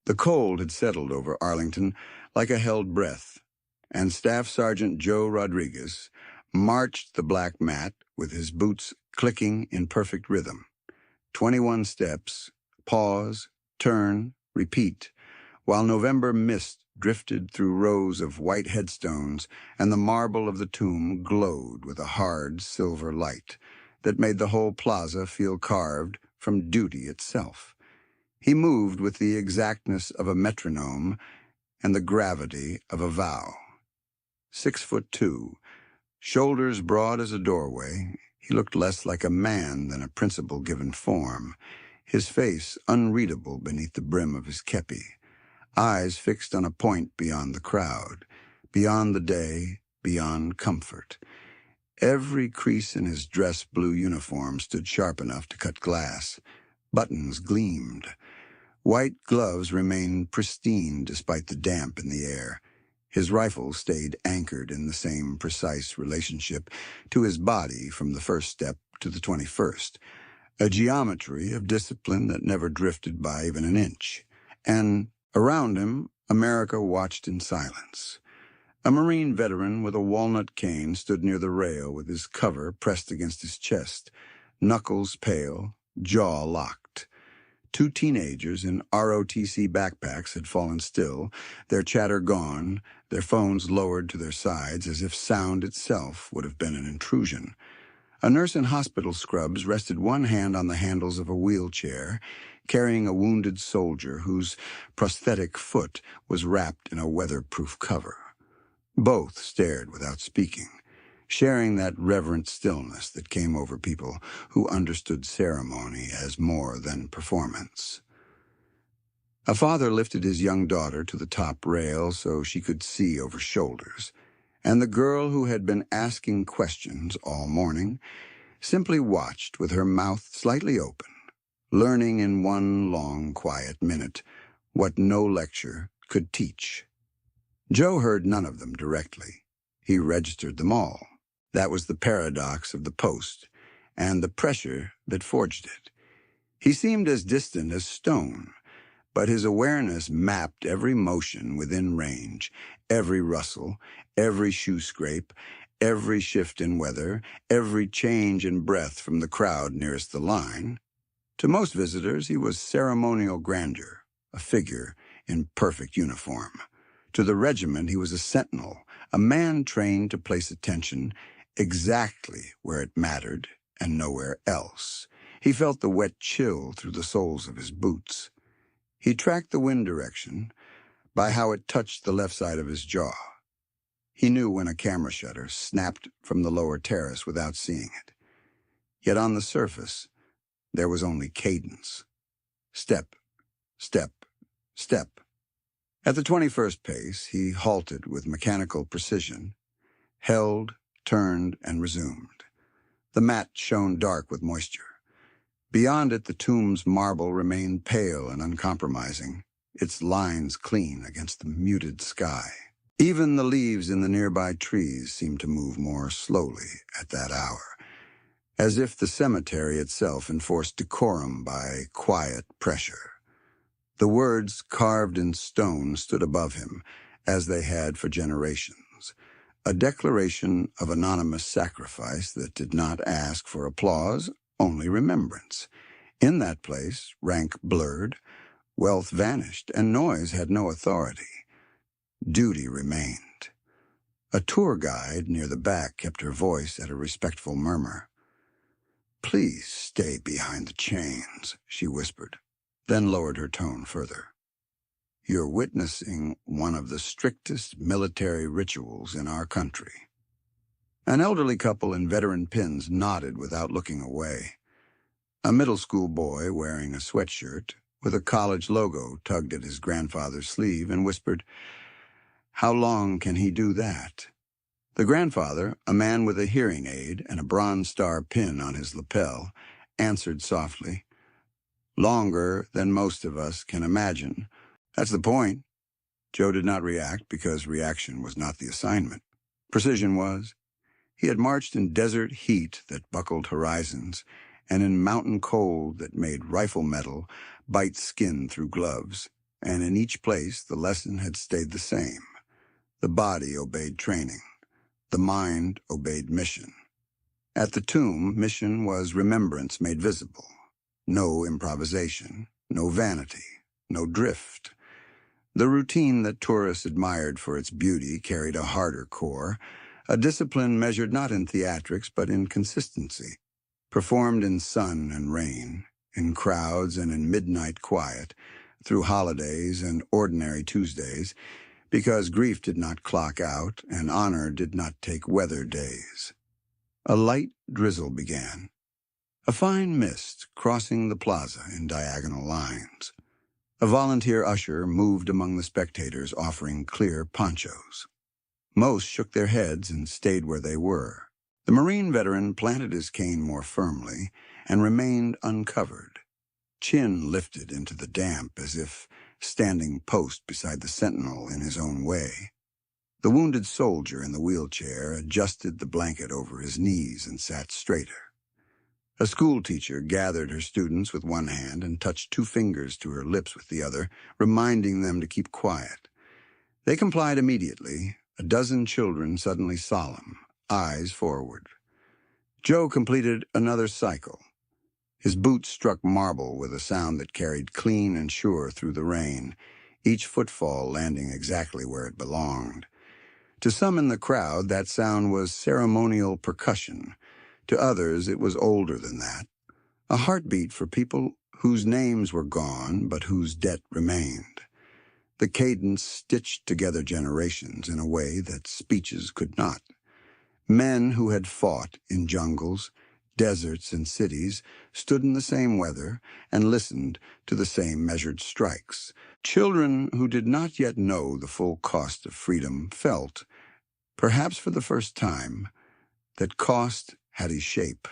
The cold had settled over Arlington like a held breath, and Staff Sergeant Joe Rodriguez marched the black mat with his boots clicking in perfect rhythm. 21 steps, pause, turn, repeat, while November mist drifted through rows of white headstones and the marble of the tomb glowed with a hard silver light that made the whole plaza feel carved from duty itself. He moved with the exactness of a metronome and the gravity of a vow. 6'2", shoulders broad as a doorway, he looked less like a man than a principle-given form, his face unreadable beneath the brim of his kepi, eyes fixed on a point beyond the crowd, beyond the day, beyond comfort. Every crease in his dress blue uniform stood sharp enough to cut glass. Buttons gleamed. White gloves remained pristine despite the damp in the air. His rifle stayed anchored in the same precise relationship to his body from the first step to the 21st, a geometry of discipline that never drifted by even an inch. And around him, America watched in silence. A Marine veteran with a walnut cane stood near the rail with his cover pressed against his chest, knuckles pale, jaw locked. Two teenagers in ROTC backpacks had fallen still, their chatter gone, their phones lowered to their sides as if sound itself would have been an intrusion. A nurse in hospital scrubs rested one hand on the handles of a wheelchair, carrying a wounded soldier whose prosthetic foot was wrapped in a weatherproof cover. Both stared without speaking, sharing that reverent stillness that came over people who understood ceremony as more than performance. A father lifted his young daughter to the top rail so she could see over shoulders, and the girl who had been asking questions all morning simply watched with her mouth slightly open, learning in one long, quiet minute what no lecture could teach. Joe heard none of them directly. He registered them all. That was the paradox of the post, and the pressure that forged it. He seemed as distant as stone, but his awareness mapped every motion within range, every rustle, every shoe scrape, every shift in weather, every change in breath from the crowd nearest the line. To most visitors, he was ceremonial grandeur, a figure in perfect uniform. To the regiment, he was a sentinel, a man trained to place attention exactly where it mattered and nowhere else. He felt the wet chill through the soles of his boots. He tracked the wind direction by how it touched the left side of his jaw. He knew when a camera shutter snapped from the lower terrace without seeing it. Yet on the surface, there was only cadence. Step, step, step. At the 21st pace, he halted with mechanical precision, held, turned, and resumed. The mat shone dark with moisture. Beyond it, the tomb's marble remained pale and uncompromising, its lines clean against the muted sky. Even the leaves in the nearby trees seemed to move more slowly at that hour, as if the cemetery itself enforced decorum by quiet pressure. The words carved in stone stood above him, as they had for generations, a declaration of anonymous sacrifice that did not ask for applause, only remembrance. In that place, rank blurred, wealth vanished, and noise had no authority. Duty remained. A tour guide near the back kept her voice at a respectful murmur. "Please stay behind the chains," she whispered, then lowered her tone further. "You're witnessing one of the strictest military rituals in our country." An elderly couple in veteran pins nodded without looking away. A middle school boy wearing a sweatshirt with a college logo tugged at his grandfather's sleeve and whispered, "How long can he do that?" The grandfather, a man with a hearing aid and a Bronze Star pin on his lapel, answered softly, "Longer than most of us can imagine. That's the point." Joe did not react because reaction was not the assignment. Precision was. He had marched in desert heat that buckled horizons and in mountain cold that made rifle metal bite skin through gloves. and in each place the lesson had stayed the same. The body obeyed training. The mind obeyed mission. At the tomb, mission was remembrance made visible. No improvisation, no vanity, no drift. The routine that tourists admired for its beauty carried a harder core, a discipline measured not in theatrics but in consistency, performed in sun and rain, in crowds and in midnight quiet, through holidays and ordinary Tuesdays, because grief did not clock out and honor did not take weather days. A light drizzle began, a fine mist crossing the plaza in diagonal lines. A volunteer usher moved among the spectators offering clear ponchos. Most shook their heads and stayed where they were. The Marine veteran planted his cane more firmly and remained uncovered, chin lifted into the damp as if standing post beside the sentinel in his own way. The wounded soldier in the wheelchair adjusted the blanket over his knees and sat straighter. A schoolteacher gathered her students with one hand and touched 2 fingers to her lips with the other, reminding them to keep quiet. They complied immediately, a dozen children suddenly solemn, eyes forward. Joe completed another cycle. His boots struck marble with a sound that carried clean and sure through the rain, each footfall landing exactly where it belonged. To some in the crowd, that sound was ceremonial percussion. To others, it was older than that, a heartbeat for people whose names were gone but whose debt remained. The cadence stitched together generations in a way that speeches could not. Men who had fought in jungles, deserts, and cities stood in the same weather and listened to the same measured strikes. Children who did not yet know the full cost of freedom felt, perhaps for the first time, that cost had a shape.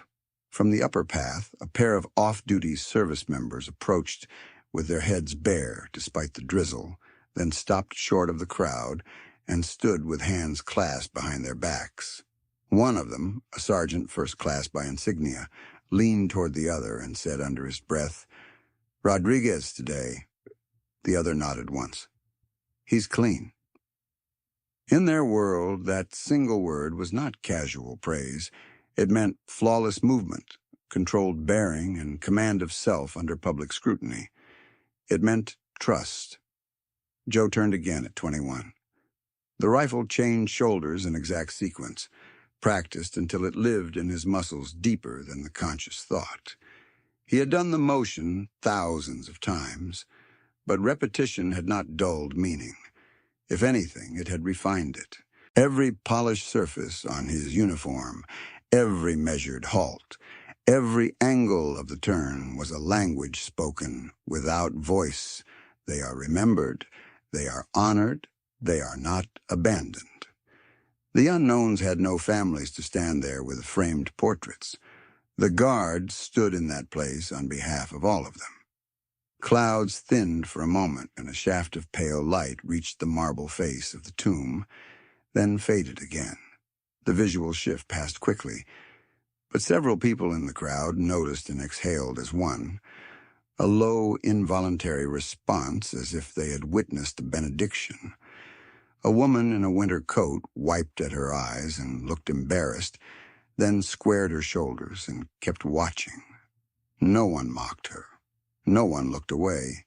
From the upper path, a pair of off-duty service members approached with their heads bare despite the drizzle, then stopped short of the crowd and stood with hands clasped behind their backs. One of them, a sergeant first class by insignia, leaned toward the other and said under his breath, "Rodriguez today." The other nodded once. "He's clean." In their world, that single word was not casual praise. It meant flawless movement, controlled bearing, and command of self under public scrutiny. It meant trust. Joe turned again at 21. The rifle changed shoulders in exact sequence, practiced until it lived in his muscles deeper than the conscious thought. He had done the motion thousands of times, but repetition had not dulled meaning. If anything, it had refined it. Every polished surface on his uniform, every measured halt, every angle of the turn was a language spoken without voice. They are remembered, they are honored, they are not abandoned. The unknowns had no families to stand there with framed portraits. The guard stood in that place on behalf of all of them. Clouds thinned for a moment, and a shaft of pale light reached the marble face of the tomb, then faded again. The visual shift passed quickly, but several people in the crowd noticed and exhaled as one, a low, involuntary response as if they had witnessed a benediction. A woman in a winter coat wiped at her eyes and looked embarrassed, then squared her shoulders and kept watching. No one mocked her. No one looked away.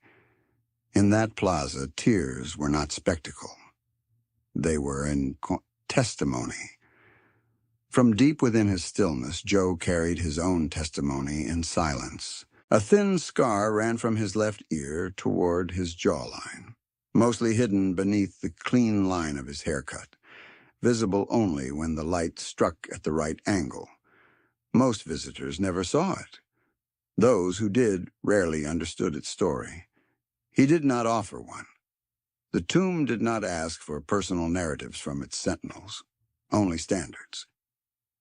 In that plaza, tears were not spectacle. They were testimony. From deep within his stillness, Joe carried his own testimony in silence. A thin scar ran from his left ear toward his jawline, mostly hidden beneath the clean line of his haircut, visible only when the light struck at the right angle. Most visitors never saw it. Those who did rarely understood its story. He did not offer one. The tomb did not ask for personal narratives from its sentinels, only standards.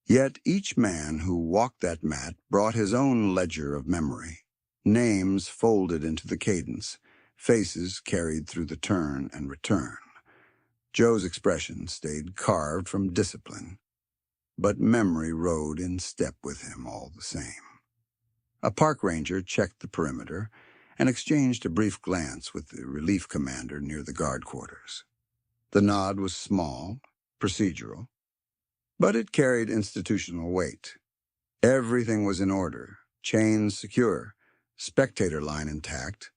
Yet each man who walked that mat brought his own ledger of memory, names folded into the cadence, faces carried through the turn and return. Joe's expression stayed carved from discipline, but memory rode in step with him all the same. A park ranger checked the perimeter, and exchanged a brief glance with the relief commander near the guard quarters. The nod was small, procedural, but it carried institutional weight. Everything was in order, chains secure, spectator line intact,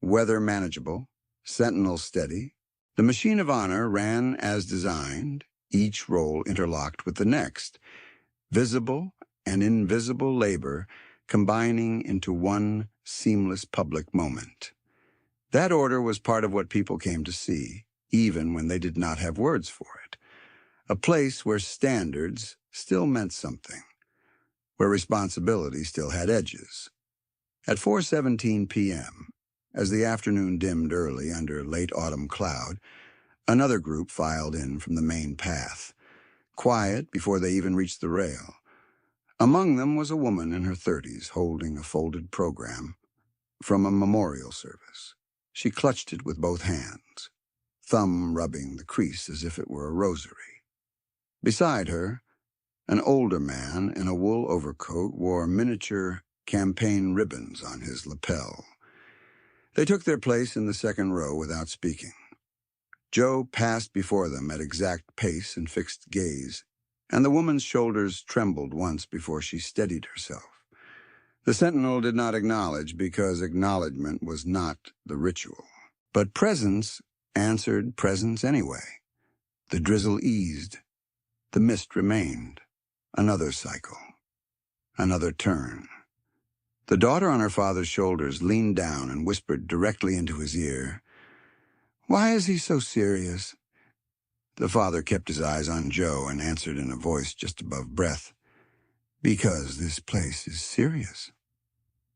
weather manageable, sentinel steady. The machine of honor ran as designed, each role interlocked with the next, visible and invisible labor combining into one seamless public moment. That order was part of what people came to see, even when they did not have words for it. A place where standards still meant something, where responsibility still had edges. At 4:17 p.m., as the afternoon dimmed early under late autumn cloud, another group filed in from the main path, quiet before they even reached the rail. Among them was a woman in her 30s holding a folded program from a memorial service. She clutched it with both hands, thumb rubbing the crease as if it were a rosary. Beside her, an older man in a wool overcoat wore miniature campaign ribbons on his lapel. They took their place in the second row without speaking. Joe passed before them at exact pace and fixed gaze, and the woman's shoulders trembled once before she steadied herself. The sentinel did not acknowledge because acknowledgement was not the ritual. But presence answered presence anyway. The drizzle eased. The mist remained. Another cycle. Another turn. The daughter on her father's shoulders leaned down and whispered directly into his ear, "Why is he so serious?" The father kept his eyes on Joe and answered in a voice just above breath, "Because this place is serious."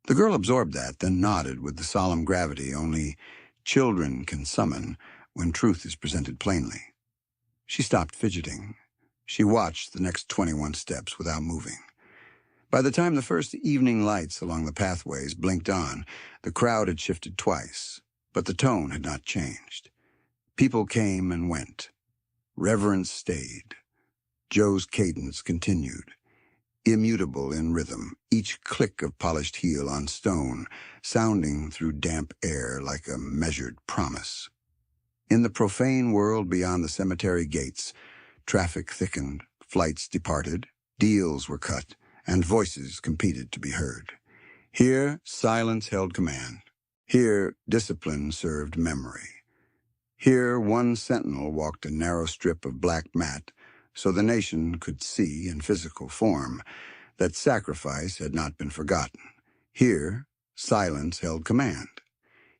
The girl absorbed that, then nodded with the solemn gravity only children can summon when truth is presented plainly. She stopped fidgeting. She watched the next 21 steps without moving. By the time the first evening lights along the pathways blinked on, the crowd had shifted twice, but the tone had not changed. People came and went. Reverence stayed. Joe's cadence continued, immutable in rhythm, each click of polished heel on stone, sounding through damp air like a measured promise. In the profane world beyond the cemetery gates, traffic thickened, flights departed, deals were cut, and voices competed to be heard. Here, silence held command. Here, discipline served memory. Here, one sentinel walked a narrow strip of black mat so the nation could see in physical form that sacrifice had not been forgotten. Here, silence held command.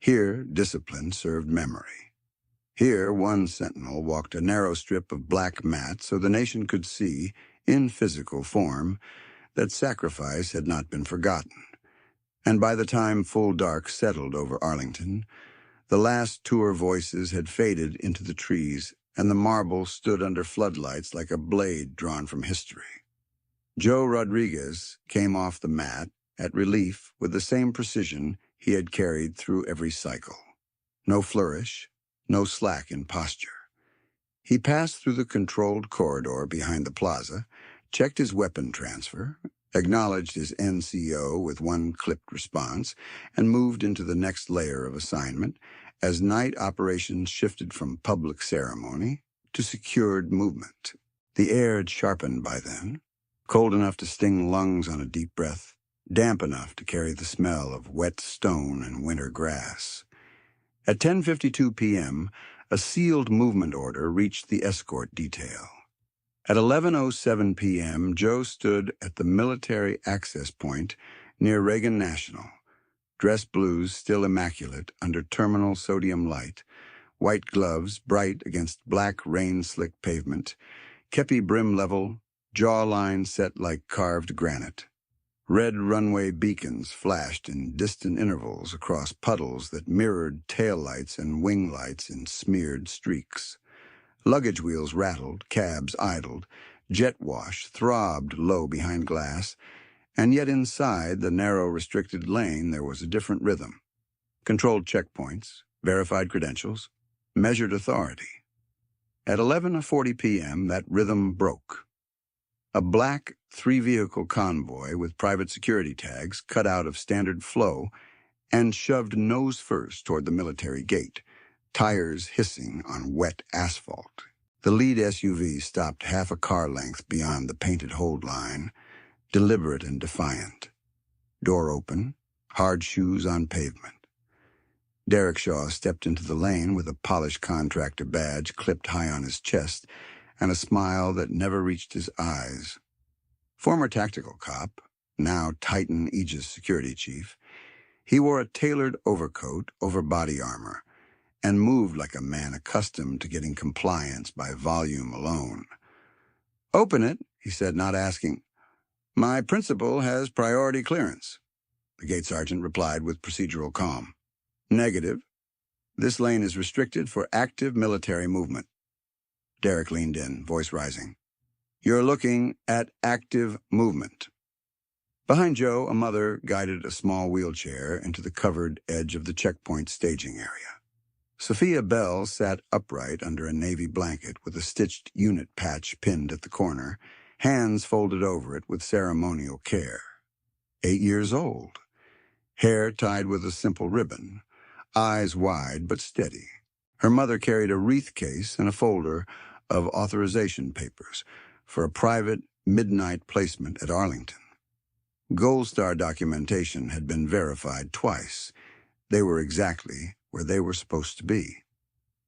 Here, discipline served memory. Here, one sentinel walked a narrow strip of black mat so the nation could see, in physical form, that sacrifice had not been forgotten. And by the time full dark settled over Arlington, the last tour voices had faded into the trees, and the marble stood under floodlights like a blade drawn from history. Joe Rodriguez came off the mat at relief with the same precision he had carried through every cycle. No flourish, no slack in posture. He passed through the controlled corridor behind the plaza, checked his weapon transfer, acknowledged his NCO with one clipped response, and moved into the next layer of assignment as night operations shifted from public ceremony to secured movement. The air had sharpened by then, cold enough to sting lungs on a deep breath, damp enough to carry the smell of wet stone and winter grass. At 10:52 p.m., a sealed movement order reached the escort detail. At 11:07 p.m., Joe stood at the military access point near Reagan National, dress blues still immaculate under terminal sodium light, white gloves bright against black rain-slick pavement, kepi brim level, jawline set like carved granite. Red runway beacons flashed in distant intervals across puddles that mirrored taillights and wing lights in smeared streaks. Luggage wheels rattled, cabs idled, jet wash throbbed low behind glass, and yet inside the narrow restricted lane there was a different rhythm. Controlled checkpoints, verified credentials, measured authority. At 11:40 p.m., that rhythm broke. A black three-vehicle convoy with private security tags cut out of standard flow and shoved nose first toward the military gate, tires hissing on wet asphalt. The lead SUV stopped half a car length beyond the painted hold line, deliberate and defiant. Door open, hard shoes on pavement. Derek Shaw stepped into the lane with a polished contractor badge clipped high on his chest and a smile that never reached his eyes. Former tactical cop, now Titan Aegis security chief, he wore a tailored overcoat over body armor and moved like a man accustomed to getting compliance by volume alone. "Open it," he said, not asking. "My principal has priority clearance," the gate sergeant replied with procedural calm. "Negative. This lane is restricted for active military movement." Derek leaned in, voice rising. "You're looking at active movement." Behind Joe, a mother guided a small wheelchair into the covered edge of the checkpoint staging area. Sophia Bell sat upright under a navy blanket with a stitched unit patch pinned at the corner, hands folded over it with ceremonial care. 8 years old. Hair tied with a simple ribbon, eyes wide but steady. Her mother carried a wreath case and a folder of authorization papers for a private midnight placement at Arlington. Gold Star documentation had been verified twice. They were exactly where they were supposed to be.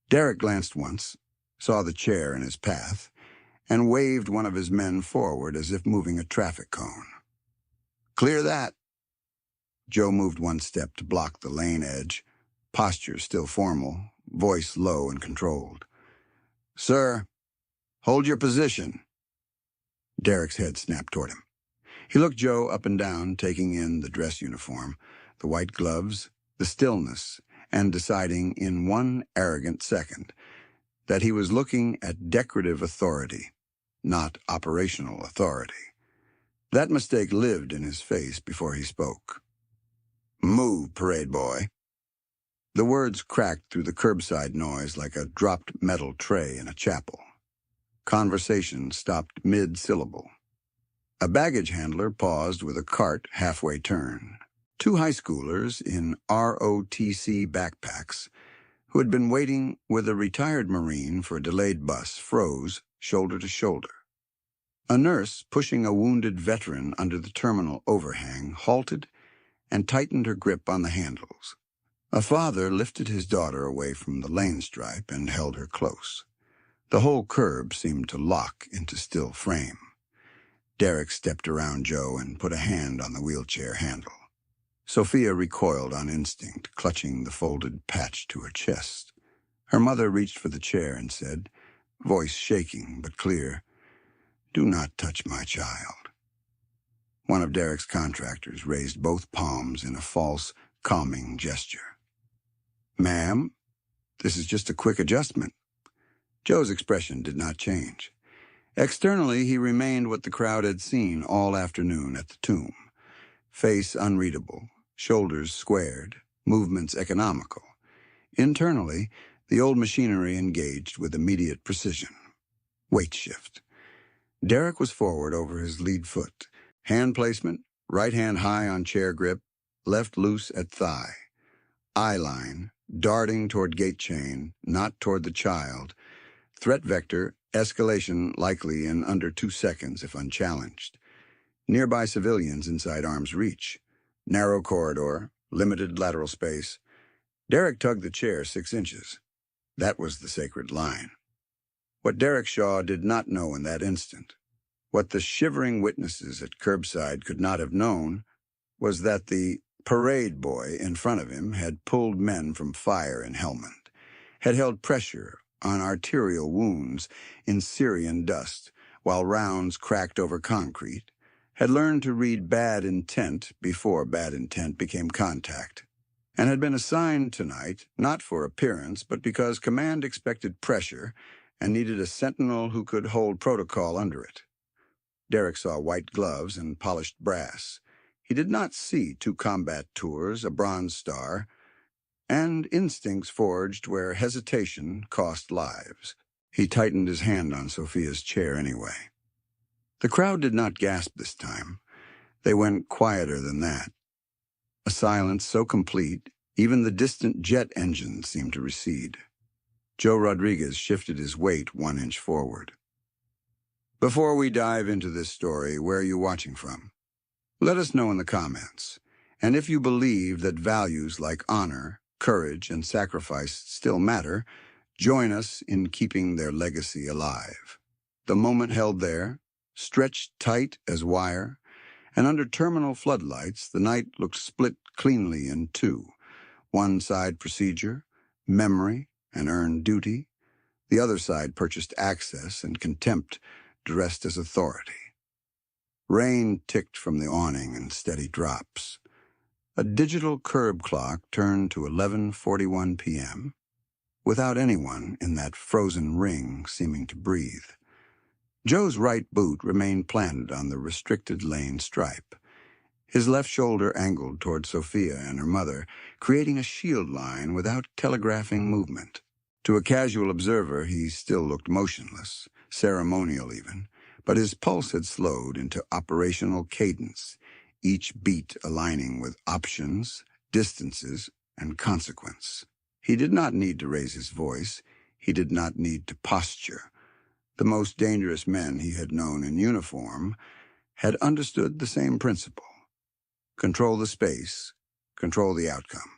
Derek glanced once, saw the chair in his path, and waved one of his men forward as if moving a traffic cone. "Clear that." Joe moved one step to block the lane edge, posture still formal, voice low and controlled. "Sir, hold your position." Derek's head snapped toward him. He looked Joe up and down, taking in the dress uniform, the white gloves, the stillness, and deciding in one arrogant second that he was looking at decorative authority, not operational authority. That mistake lived in his face before he spoke. "Move, parade boy." The words cracked through the curbside noise like a dropped metal tray in a chapel. Conversation stopped mid-syllable. A baggage handler paused with a cart halfway turn. 2 high schoolers in ROTC backpacks, who had been waiting with a retired Marine for a delayed bus, froze, shoulder to shoulder. A nurse pushing a wounded veteran under the terminal overhang halted and tightened her grip on the handles. A father lifted his daughter away from the lane stripe and held her close. The whole curb seemed to lock into still frame. Derek stepped around Joe and put a hand on the wheelchair handle. Sophia recoiled on instinct, clutching the folded patch to her chest. Her mother reached for the chair and said, voice shaking but clear, "Do not touch my child." One of Derek's contractors raised both palms in a false, calming gesture. "Ma'am, this is just a quick adjustment." Joe's expression did not change. Externally, he remained what the crowd had seen all afternoon at the tomb. Face unreadable, shoulders squared, movements economical. Internally, the old machinery engaged with immediate precision. Weight shift. Derek was forward over his lead foot. Hand placement, right hand high on chair grip, left loose at thigh. Eye line, darting toward gate chain, not toward the child. Threat vector, escalation likely in under 2 seconds if unchallenged. Nearby civilians inside arm's reach. Narrow corridor, limited lateral space. Derek tugged the chair 6 inches. That was the sacred line. What Derek Shaw did not know in that instant, what the shivering witnesses at curbside could not have known, was that the parade boy in front of him had pulled men from fire in Helmand, had held pressure on arterial wounds in Syrian dust while rounds cracked over concrete, had learned to read bad intent before bad intent became contact, and had been assigned tonight not for appearance but because command expected pressure and needed a sentinel who could hold protocol under it. Derek saw white gloves and polished brass. He did not see 2 combat tours, a Bronze Star, and instincts forged where hesitation cost lives. He tightened his hand on Sophia's chair anyway. The crowd did not gasp this time. They went quieter than that. A silence so complete, even the distant jet engines seemed to recede. Joe Rodriguez shifted his weight 1 inch forward. Before we dive into this story, where are you watching from? Let us know in the comments. And if you believe that values like honor, courage, and sacrifice still matter, join us in keeping their legacy alive. The moment held there, stretched tight as wire, and under terminal floodlights, the night looked split cleanly in two. One side procedure, memory, and earned duty. The other side purchased access and contempt dressed as authority. Rain ticked from the awning in steady drops. A digital curb clock turned to 11:41 p.m., without anyone in that frozen ring seeming to breathe. Joe's right boot remained planted on the restricted lane stripe. His left shoulder angled toward Sophia and her mother, creating a shield line without telegraphing movement. To a casual observer, he still looked motionless, ceremonial even, but his pulse had slowed into operational cadence, each beat aligning with options, distances, and consequence. He did not need to raise his voice. He did not need to posture. The most dangerous men he had known in uniform had understood the same principle. Control the space, control the outcome.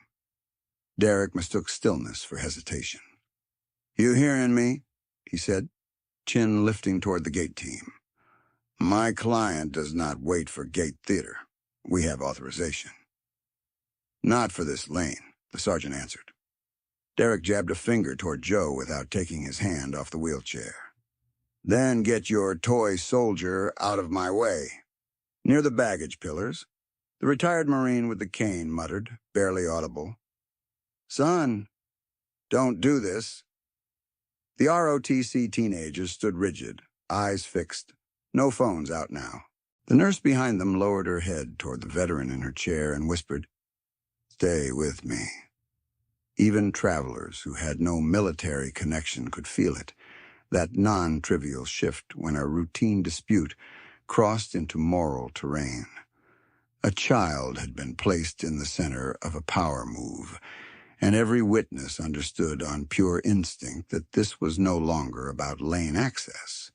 Derek mistook stillness for hesitation. "You hearing me?" he said, chin lifting toward the gate team. "My client does not wait for gate theater. We have authorization." "Not for this lane," the sergeant answered. Derek jabbed a finger toward Joe without taking his hand off the wheelchair. "Then get your toy soldier out of my way." Near the baggage pillars, the retired Marine with the cane muttered, barely audible, "Son, don't do this." The ROTC teenagers stood rigid, eyes fixed. No phones out now. The nurse behind them lowered her head toward the veteran in her chair and whispered, "Stay with me." Even travelers who had no military connection could feel it, that non-trivial shift when a routine dispute crossed into moral terrain. A child had been placed in the center of a power move, and every witness understood on pure instinct that this was no longer about lane access.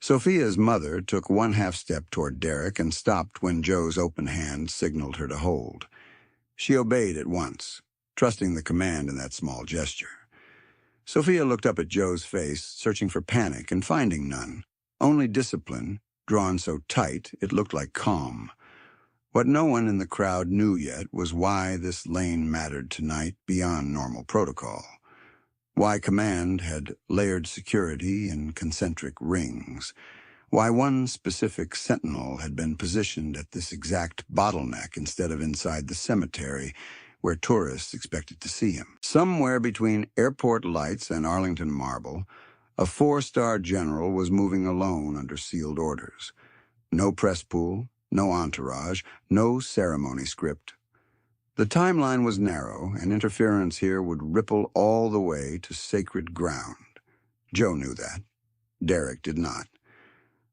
Sophia's mother took one half-step toward Derek and stopped when Joe's open hand signaled her to hold. She obeyed at once, trusting the command in that small gesture. Sophia looked up at Joe's face, searching for panic and finding none, only discipline, drawn so tight it looked like calm. What no one in the crowd knew yet was why this lane mattered tonight beyond normal protocol. Why command had layered security in concentric rings. Why one specific sentinel had been positioned at this exact bottleneck instead of inside the cemetery where tourists expected to see him. Somewhere between airport lights and Arlington marble, a 4-star general was moving alone under sealed orders. No press pool, no entourage, no ceremony script. The timeline was narrow, and interference here would ripple all the way to sacred ground. Joe knew that. Derek did not.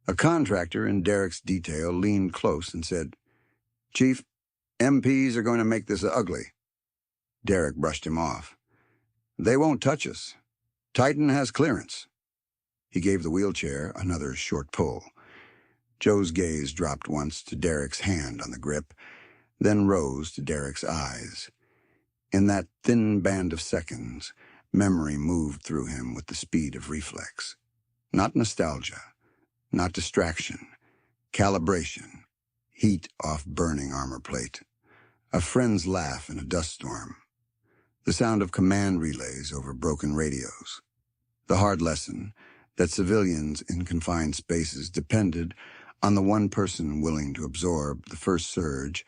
A contractor in Derek's detail leaned close and said, "Chief, MPs are going to make this ugly." Derek brushed him off. "They won't touch us. Titan has clearance." He gave the wheelchair another short pull. Joe's gaze dropped once to Derek's hand on the grip, then rose to Derek's eyes. In that thin band of seconds, memory moved through him with the speed of reflex. Not nostalgia, not distraction, calibration, heat off burning armor plate, a friend's laugh in a dust storm, the sound of command relays over broken radios. The hard lesson that civilians in confined spaces depended on the one person willing to absorb the first surge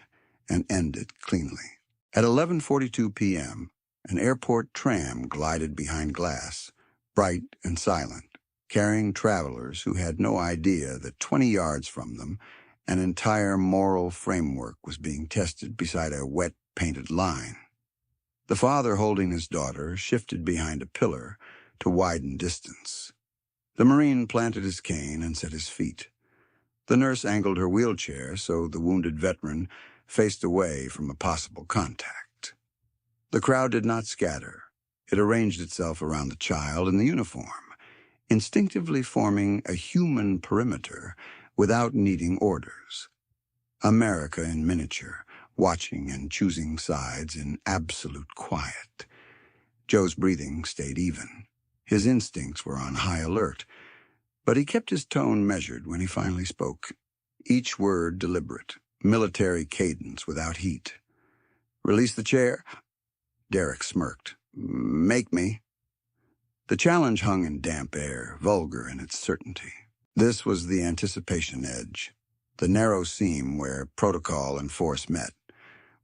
and end it cleanly. At 11:42 p.m., an airport tram glided behind glass, bright and silent, carrying travelers who had no idea that 20 yards from them, an entire moral framework was being tested beside a wet, painted line. The father holding his daughter shifted behind a pillar to widen distance. The Marine planted his cane and set his feet. The nurse angled her wheelchair so the wounded veteran faced away from a possible contact. The crowd did not scatter. It arranged itself around the child in the uniform, instinctively forming a human perimeter without needing orders. America in miniature, watching and choosing sides in absolute quiet. Joe's breathing stayed even. His instincts were on high alert, but he kept his tone measured when he finally spoke. Each word deliberate, military cadence without heat. "Release the chair." Derek smirked. "Make me." The challenge hung in damp air, vulgar in its certainty. This was the anticipation edge, the narrow seam where protocol and force met,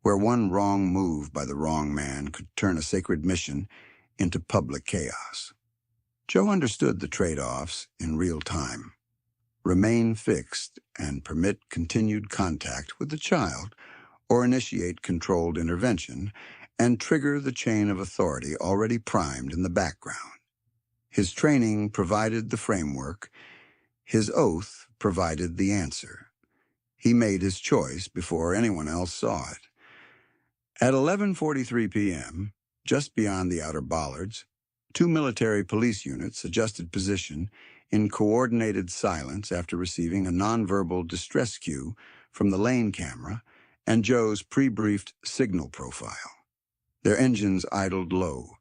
where one wrong move by the wrong man could turn a sacred mission into public chaos. Joe understood the trade-offs in real time. Remain fixed and permit continued contact with the child, or initiate controlled intervention and trigger the chain of authority already primed in the background. His training provided the framework. His oath provided the answer. He made his choice before anyone else saw it. At 11:43 p.m., just beyond the outer bollards, two military police units adjusted position in coordinated silence after receiving a nonverbal distress cue from the lane camera and Joe's pre-briefed signal profile. Their engines idled low.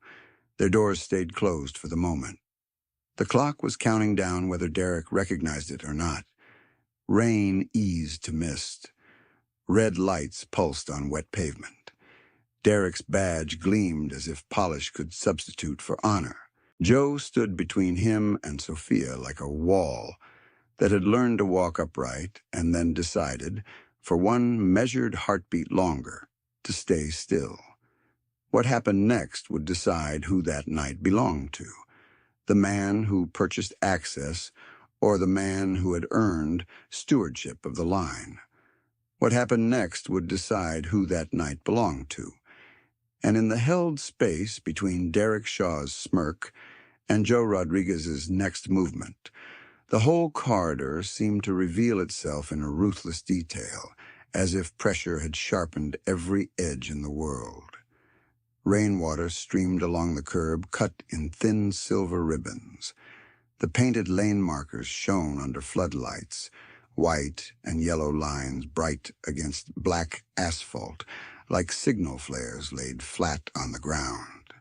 Their doors stayed closed for the moment. The clock was counting down whether Derek recognized it or not. Rain eased to mist. Red lights pulsed on wet pavement. Derek's badge gleamed as if polish could substitute for honor. Joe stood between him and Sophia like a wall that had learned to walk upright and then decided, for one measured heartbeat longer, to stay still. What happened next would decide who that night belonged to, the man who purchased access or the man who had earned stewardship of the line. What happened next would decide who that night belonged to. And in the held space between Derek Shaw's smirk and Joe Rodriguez's next movement, the whole corridor seemed to reveal itself in a ruthless detail, as if pressure had sharpened every edge in the world. Rainwater streamed along the curb, cut in thin silver ribbons. The painted lane markers shone under floodlights, white and yellow lines bright against black asphalt, like signal flares laid flat on the ground.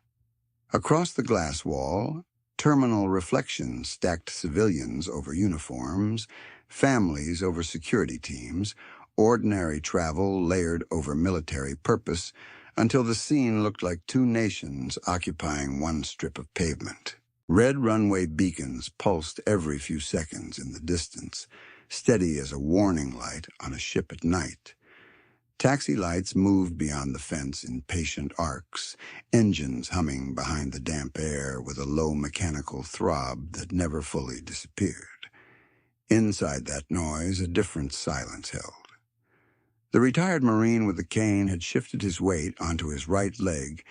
Across the glass wall, terminal reflections stacked civilians over uniforms, families over security teams, ordinary travel layered over military purpose, until the scene looked like two nations occupying one strip of pavement. Red runway beacons pulsed every few seconds in the distance, steady as a warning light on a ship at night. Taxi lights moved beyond the fence in patient arcs, engines humming behind the damp air with a low mechanical throb that never fully disappeared. Inside that noise, a different silence held. The retired Marine with the cane had shifted his weight onto his right leg,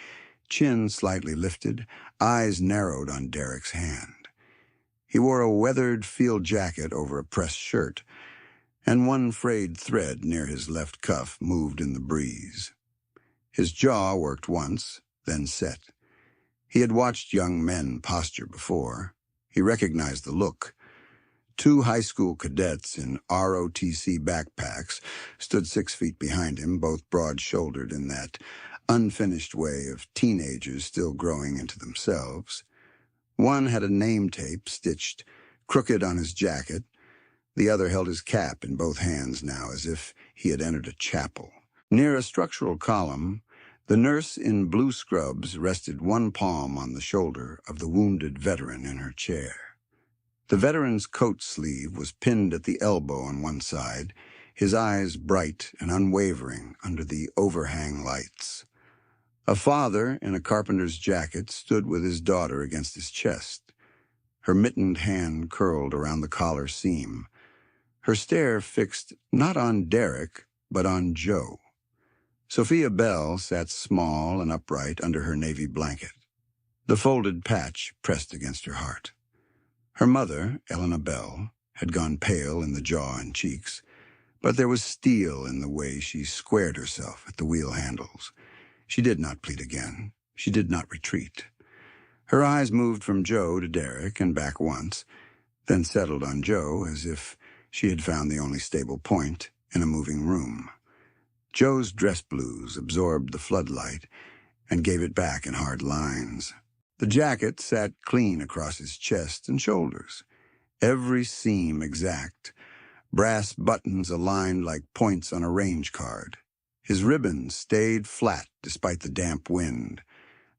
chin slightly lifted, eyes narrowed on Derek's hand. He wore a weathered field jacket over a pressed shirt, and one frayed thread near his left cuff moved in the breeze. His jaw worked once, then set. He had watched young men posture before. He recognized the look. Two high school cadets in ROTC backpacks stood 6 feet behind him, both broad-shouldered in that unfinished way of teenagers still growing into themselves. One had a name tape stitched crooked on his jacket. The other held his cap in both hands now, as if he had entered a chapel. Near a structural column, the nurse in blue scrubs rested one palm on the shoulder of the wounded veteran in her chair. The veteran's coat sleeve was pinned at the elbow on one side, his eyes bright and unwavering under the overhang lights. A father in a carpenter's jacket stood with his daughter against his chest. Her mittened hand curled around the collar seam, her stare fixed not on Derek, but on Joe. Sophia Bell sat small and upright under her navy blanket, the folded patch pressed against her heart. Her mother, Elena Bell, had gone pale in the jaw and cheeks, But there was steel in the way she squared herself at the wheel handles. She did not plead again. She did not retreat. Her eyes moved from Joe to Derek and back once, then settled on Joe as if she had found the only stable point in a moving room. Joe's dress blues absorbed the floodlight and gave it back in hard lines. The jacket sat clean across his chest and shoulders, every seam exact, brass buttons aligned like points on a range card. His ribbons stayed flat despite the damp wind,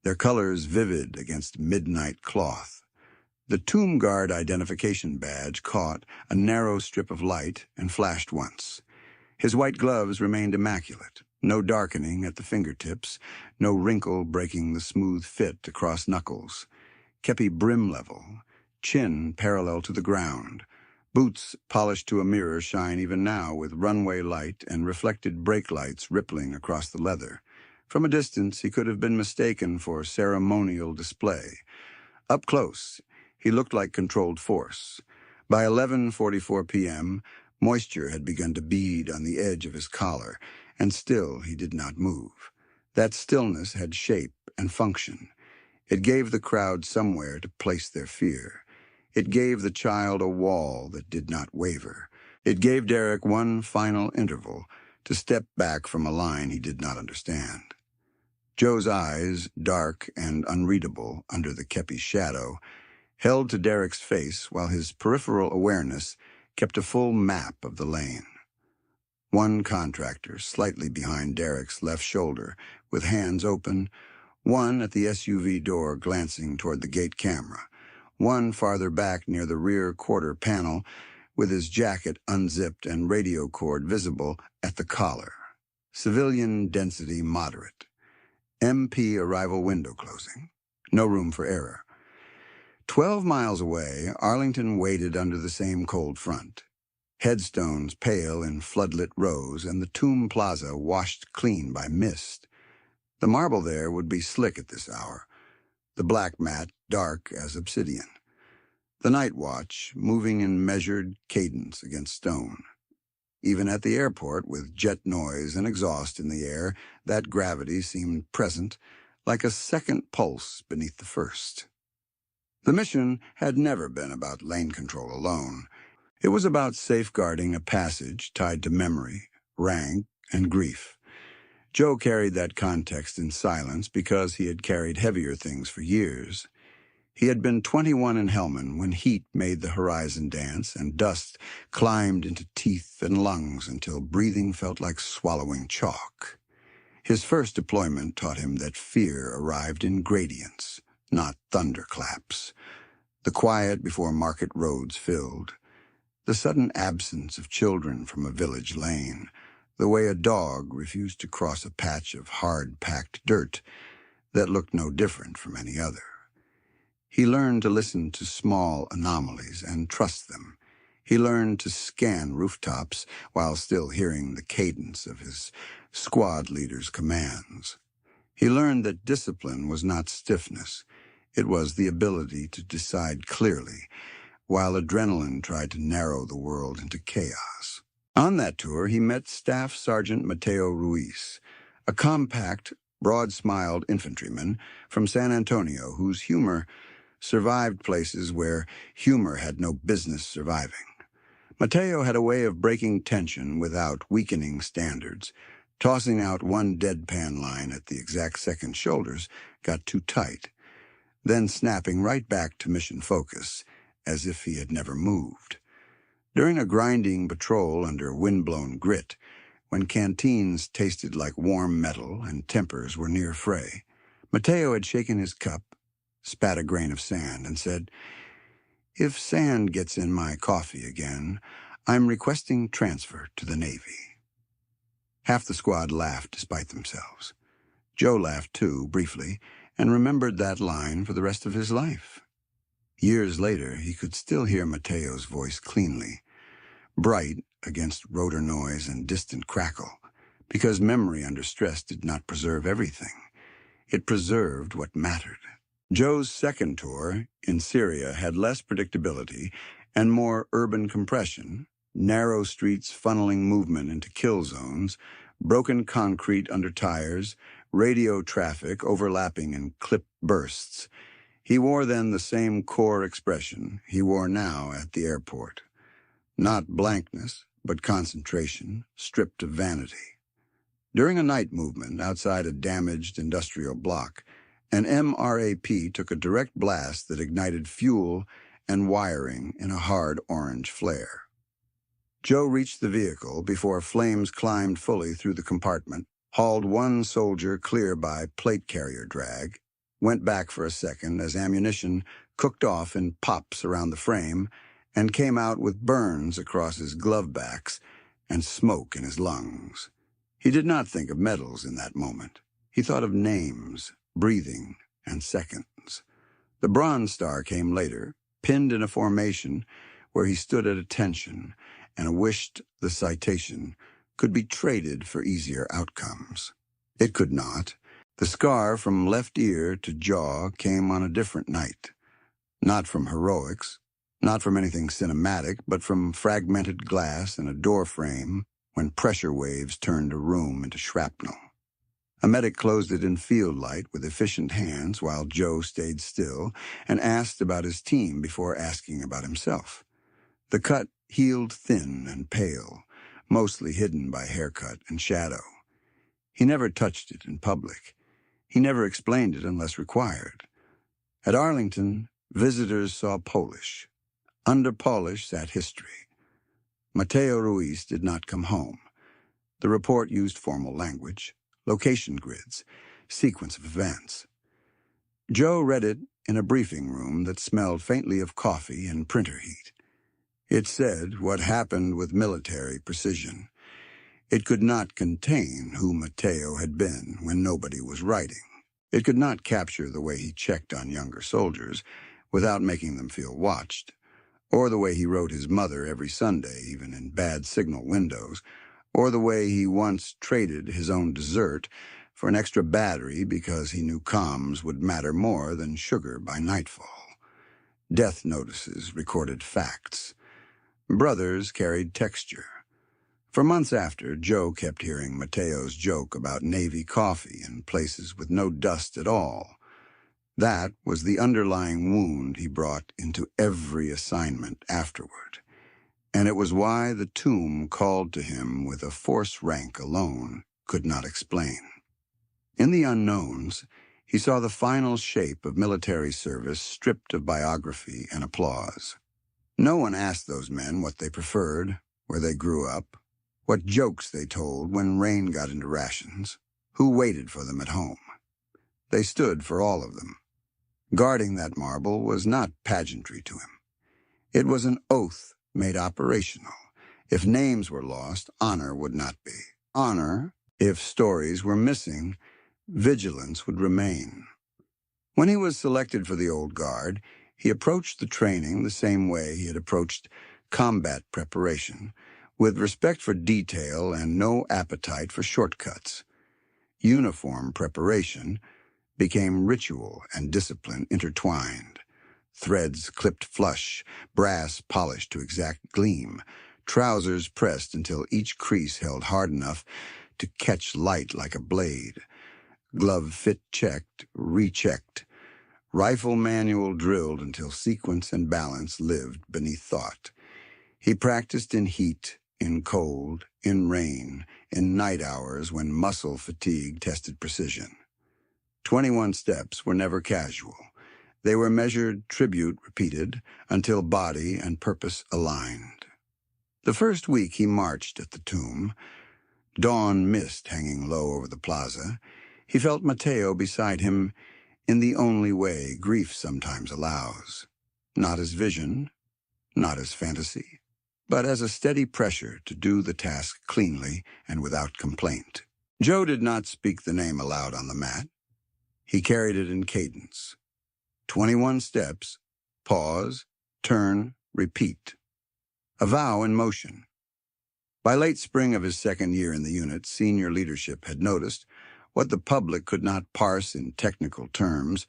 their colors vivid against midnight cloth. The Tomb Guard identification badge caught a narrow strip of light and flashed once. His white gloves remained immaculate, no darkening at the fingertips, no wrinkle breaking the smooth fit across knuckles. Kepi brim level, chin parallel to the ground. Boots polished to a mirror shine even now with runway light and reflected brake lights rippling across the leather. From a distance, he could have been mistaken for ceremonial display. Up close, he looked like controlled force. By 11:44 p.m., moisture had begun to bead on the edge of his collar, and still he did not move. That stillness had shape and function. It gave the crowd somewhere to place their fear. It gave the child a wall that did not waver. It gave Derek one final interval to step back from a line he did not understand. Joe's eyes, dark and unreadable under the kepi's shadow, held to Derek's face while his peripheral awareness kept a full map of the lane. One contractor slightly behind Derek's left shoulder, with hands open, one at the SUV door glancing toward the gate camera, one farther back near the rear quarter panel with his jacket unzipped and radio cord visible at the collar. Civilian density moderate. MP arrival window closing. No room for error. 12 miles away, Arlington waited under the same cold front. Headstones pale in floodlit rows and the Tomb Plaza washed clean by mist. The marble there would be slick at this hour, the black mat dark as obsidian. The night watch moving in measured cadence against stone. Even at the airport, with jet noise and exhaust in the air, that gravity seemed present, like a second pulse beneath the first. The mission had never been about lane control alone. It was about safeguarding a passage tied to memory, rank, and grief. Joe carried that context in silence because he had carried heavier things for years. He had been 21 in Helmand when heat made the horizon dance and dust climbed into teeth and lungs until breathing felt like swallowing chalk. His first deployment taught him that fear arrived in gradients, not thunderclaps. The quiet before market roads filled. The sudden absence of children from a village lane. The way a dog refused to cross a patch of hard-packed dirt that looked no different from any other. He learned to listen to small anomalies and trust them. He learned to scan rooftops while still hearing the cadence of his squad leader's commands. He learned that discipline was not stiffness. It was the ability to decide clearly, while adrenaline tried to narrow the world into chaos. On that tour, he met Staff Sergeant Mateo Ruiz, a compact, broad-smiled infantryman from San Antonio whose humor survived places where humor had no business surviving. Mateo had a way of breaking tension without weakening standards. Tossing out one deadpan line at the exact second shoulders got too tight, then snapping right back to mission focus, as if he had never moved. During a grinding patrol under wind-blown grit, when canteens tasted like warm metal and tempers were near fray, Mateo had shaken his cup, spat a grain of sand, and said, "If sand gets in my coffee again, I'm requesting transfer to the Navy." Half the squad laughed despite themselves. Joe laughed too, briefly, and remembered that line for the rest of his life. Years later, he could still hear Mateo's voice cleanly, bright against rotor noise and distant crackle, because memory under stress did not preserve everything. It preserved what mattered. Joe's second tour in Syria had less predictability and more urban compression, narrow streets funneling movement into kill zones, broken concrete under tires, radio traffic overlapping in clipped bursts. He wore then the same core expression he wore now at the airport. Not blankness, but concentration, stripped of vanity. During a night movement outside a damaged industrial block, an MRAP took a direct blast that ignited fuel and wiring in a hard orange flare. Joe reached the vehicle before flames climbed fully through the compartment, hauled one soldier clear by plate carrier drag, went back for a second as ammunition cooked off in pops around the frame, and came out with burns across his glove backs and smoke in his lungs. He did not think of medals in that moment. He thought of names, breathing, and seconds. The Bronze Star came later, pinned in a formation where he stood at attention and wished the citation could be traded for easier outcomes. It could not. The scar from left ear to jaw came on a different night. Not from heroics, not from anything cinematic, but from fragmented glass in a door frame when pressure waves turned a room into shrapnel. A medic closed it in field light with efficient hands while Joe stayed still and asked about his team before asking about himself. The cut healed thin and pale, mostly hidden by haircut and shadow. He never touched it in public. He never explained it unless required. At Arlington, visitors saw Polish. Under Polish sat history. Mateo Ruiz did not come home. The report used formal language, location grids, sequence of events. Joe read it in a briefing room that smelled faintly of coffee and printer heat. It said what happened with military precision. It could not contain who Mateo had been when nobody was writing. It could not capture the way he checked on younger soldiers without making them feel watched, or the way he wrote his mother every Sunday, even in bad signal windows, or the way he once traded his own dessert for an extra battery because he knew comms would matter more than sugar by nightfall. Death notices recorded facts. Brothers carried texture. For months after, Joe kept hearing Mateo's joke about Navy coffee in places with no dust at all. That was the underlying wound he brought into every assignment afterward. And it was why the tomb called to him with a force rank alone could not explain. In the unknowns, he saw the final shape of military service stripped of biography and applause. No one asked those men what they preferred, where they grew up, what jokes they told when rain got into rations, who waited for them at home. They stood for all of them. Guarding that marble was not pageantry to him. It was an oath made operational. If names were lost, honor would not be. Honor, if stories were missing, vigilance would remain. When he was selected for the Old Guard, he approached the training the same way he had approached combat preparation, with respect for detail and no appetite for shortcuts. Uniform preparation became ritual and discipline intertwined. Threads clipped flush, brass polished to exact gleam, trousers pressed until each crease held hard enough to catch light like a blade, glove fit checked, rechecked, rifle manual drilled until sequence and balance lived beneath thought. He practiced in heat, in cold, in rain, in night hours when muscle fatigue tested precision. 21 steps were never casual. They were measured, tribute repeated, until body and purpose aligned. The first week he marched at the tomb, dawn mist hanging low over the plaza, he felt Mateo beside him in the only way grief sometimes allows. Not as vision, not as fantasy, but as a steady pressure to do the task cleanly and without complaint. Joe did not speak the name aloud on the mat. He carried it in cadence. 21 steps, pause, turn, repeat. A vow in motion. By late spring of his second year in the unit, senior leadership had noticed what the public could not parse in technical terms,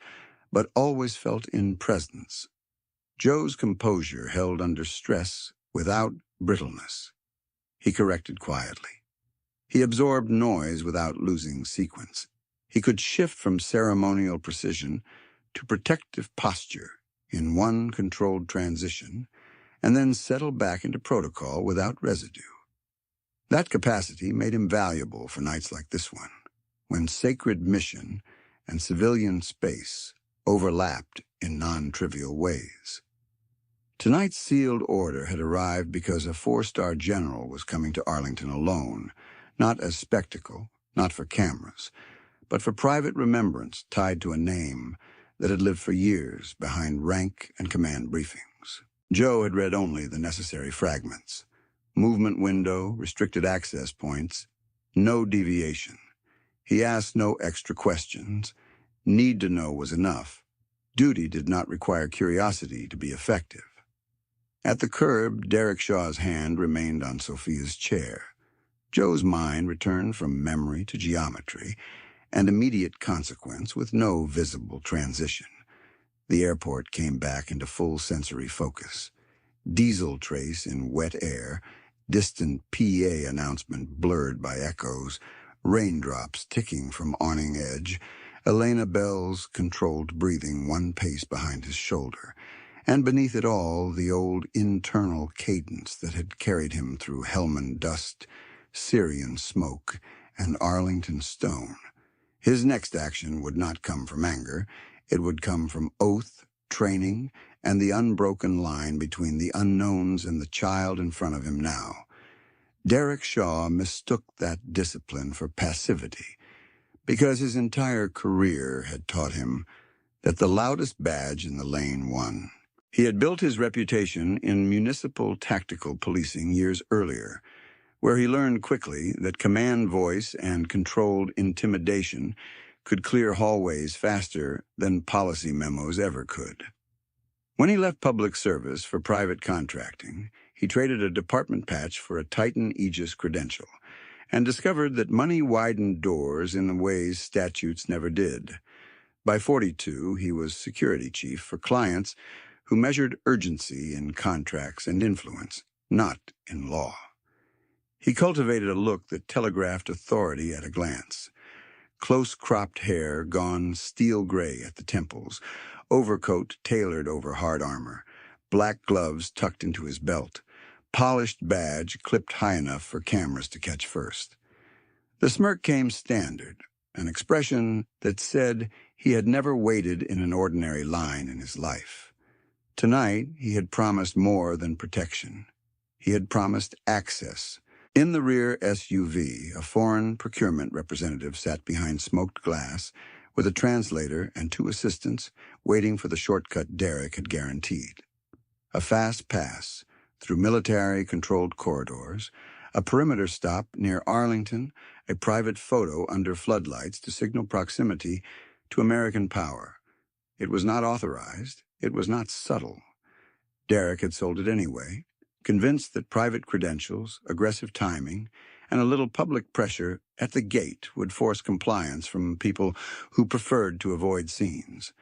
but always felt in presence. Joe's composure held under stress without brittleness. He corrected quietly. He absorbed noise without losing sequence. He could shift from ceremonial precision to protective posture in one controlled transition, and then settle back into protocol without residue. That capacity made him valuable for nights like this one, when sacred mission and civilian space overlapped in non-trivial ways. Tonight's sealed order had arrived because a four-star general was coming to Arlington alone, not as spectacle, not for cameras, but for private remembrance tied to a name that had lived for years behind rank and command briefings. Joe had read only the necessary fragments. Movement window, restricted access points, no deviation. He asked no extra questions. Need to know was enough. Duty did not require curiosity to be effective. At the curb, Derek Shaw's hand remained on Sophia's chair. Joe's mind returned from memory to geometry, and immediate consequence with no visible transition. The airport came back into full sensory focus. Diesel trace in wet air, distant PA announcement blurred by echoes, raindrops ticking from awning edge, Elena Bell's controlled breathing one pace behind his shoulder, and beneath it all the old internal cadence that had carried him through Helmand dust, Syrian smoke, and Arlington stone. His next action would not come from anger. It would come from oath, training, and the unbroken line between the unknowns and the child in front of him now. Derek Shaw mistook that discipline for passivity, because his entire career had taught him that the loudest badge in the lane won. He had built his reputation in municipal tactical policing years earlier, where he learned quickly that command voice and controlled intimidation could clear hallways faster than policy memos ever could. When he left public service for private contracting, he traded a department patch for a Titan Aegis credential and discovered that money widened doors in ways statutes never did. By 42, he was security chief for clients who measured urgency in contracts and influence, not in law. He cultivated a look that telegraphed authority at a glance. Close-cropped hair gone steel gray at the temples, overcoat tailored over hard armor, black gloves tucked into his belt, polished badge clipped high enough for cameras to catch first. The smirk came standard, an expression that said he had never waited in an ordinary line in his life. Tonight, he had promised more than protection. He had promised access. In the rear SUV, a foreign procurement representative sat behind smoked glass with a translator and two assistants waiting for the shortcut Derek had guaranteed. A fast pass through military-controlled corridors, a perimeter stop near Arlington, a private photo under floodlights to signal proximity to American power. It was not authorized. It was not subtle. Derek had sold it anyway, convinced that private credentials, aggressive timing, and a little public pressure at the gate would force compliance from people who preferred to avoid scenes.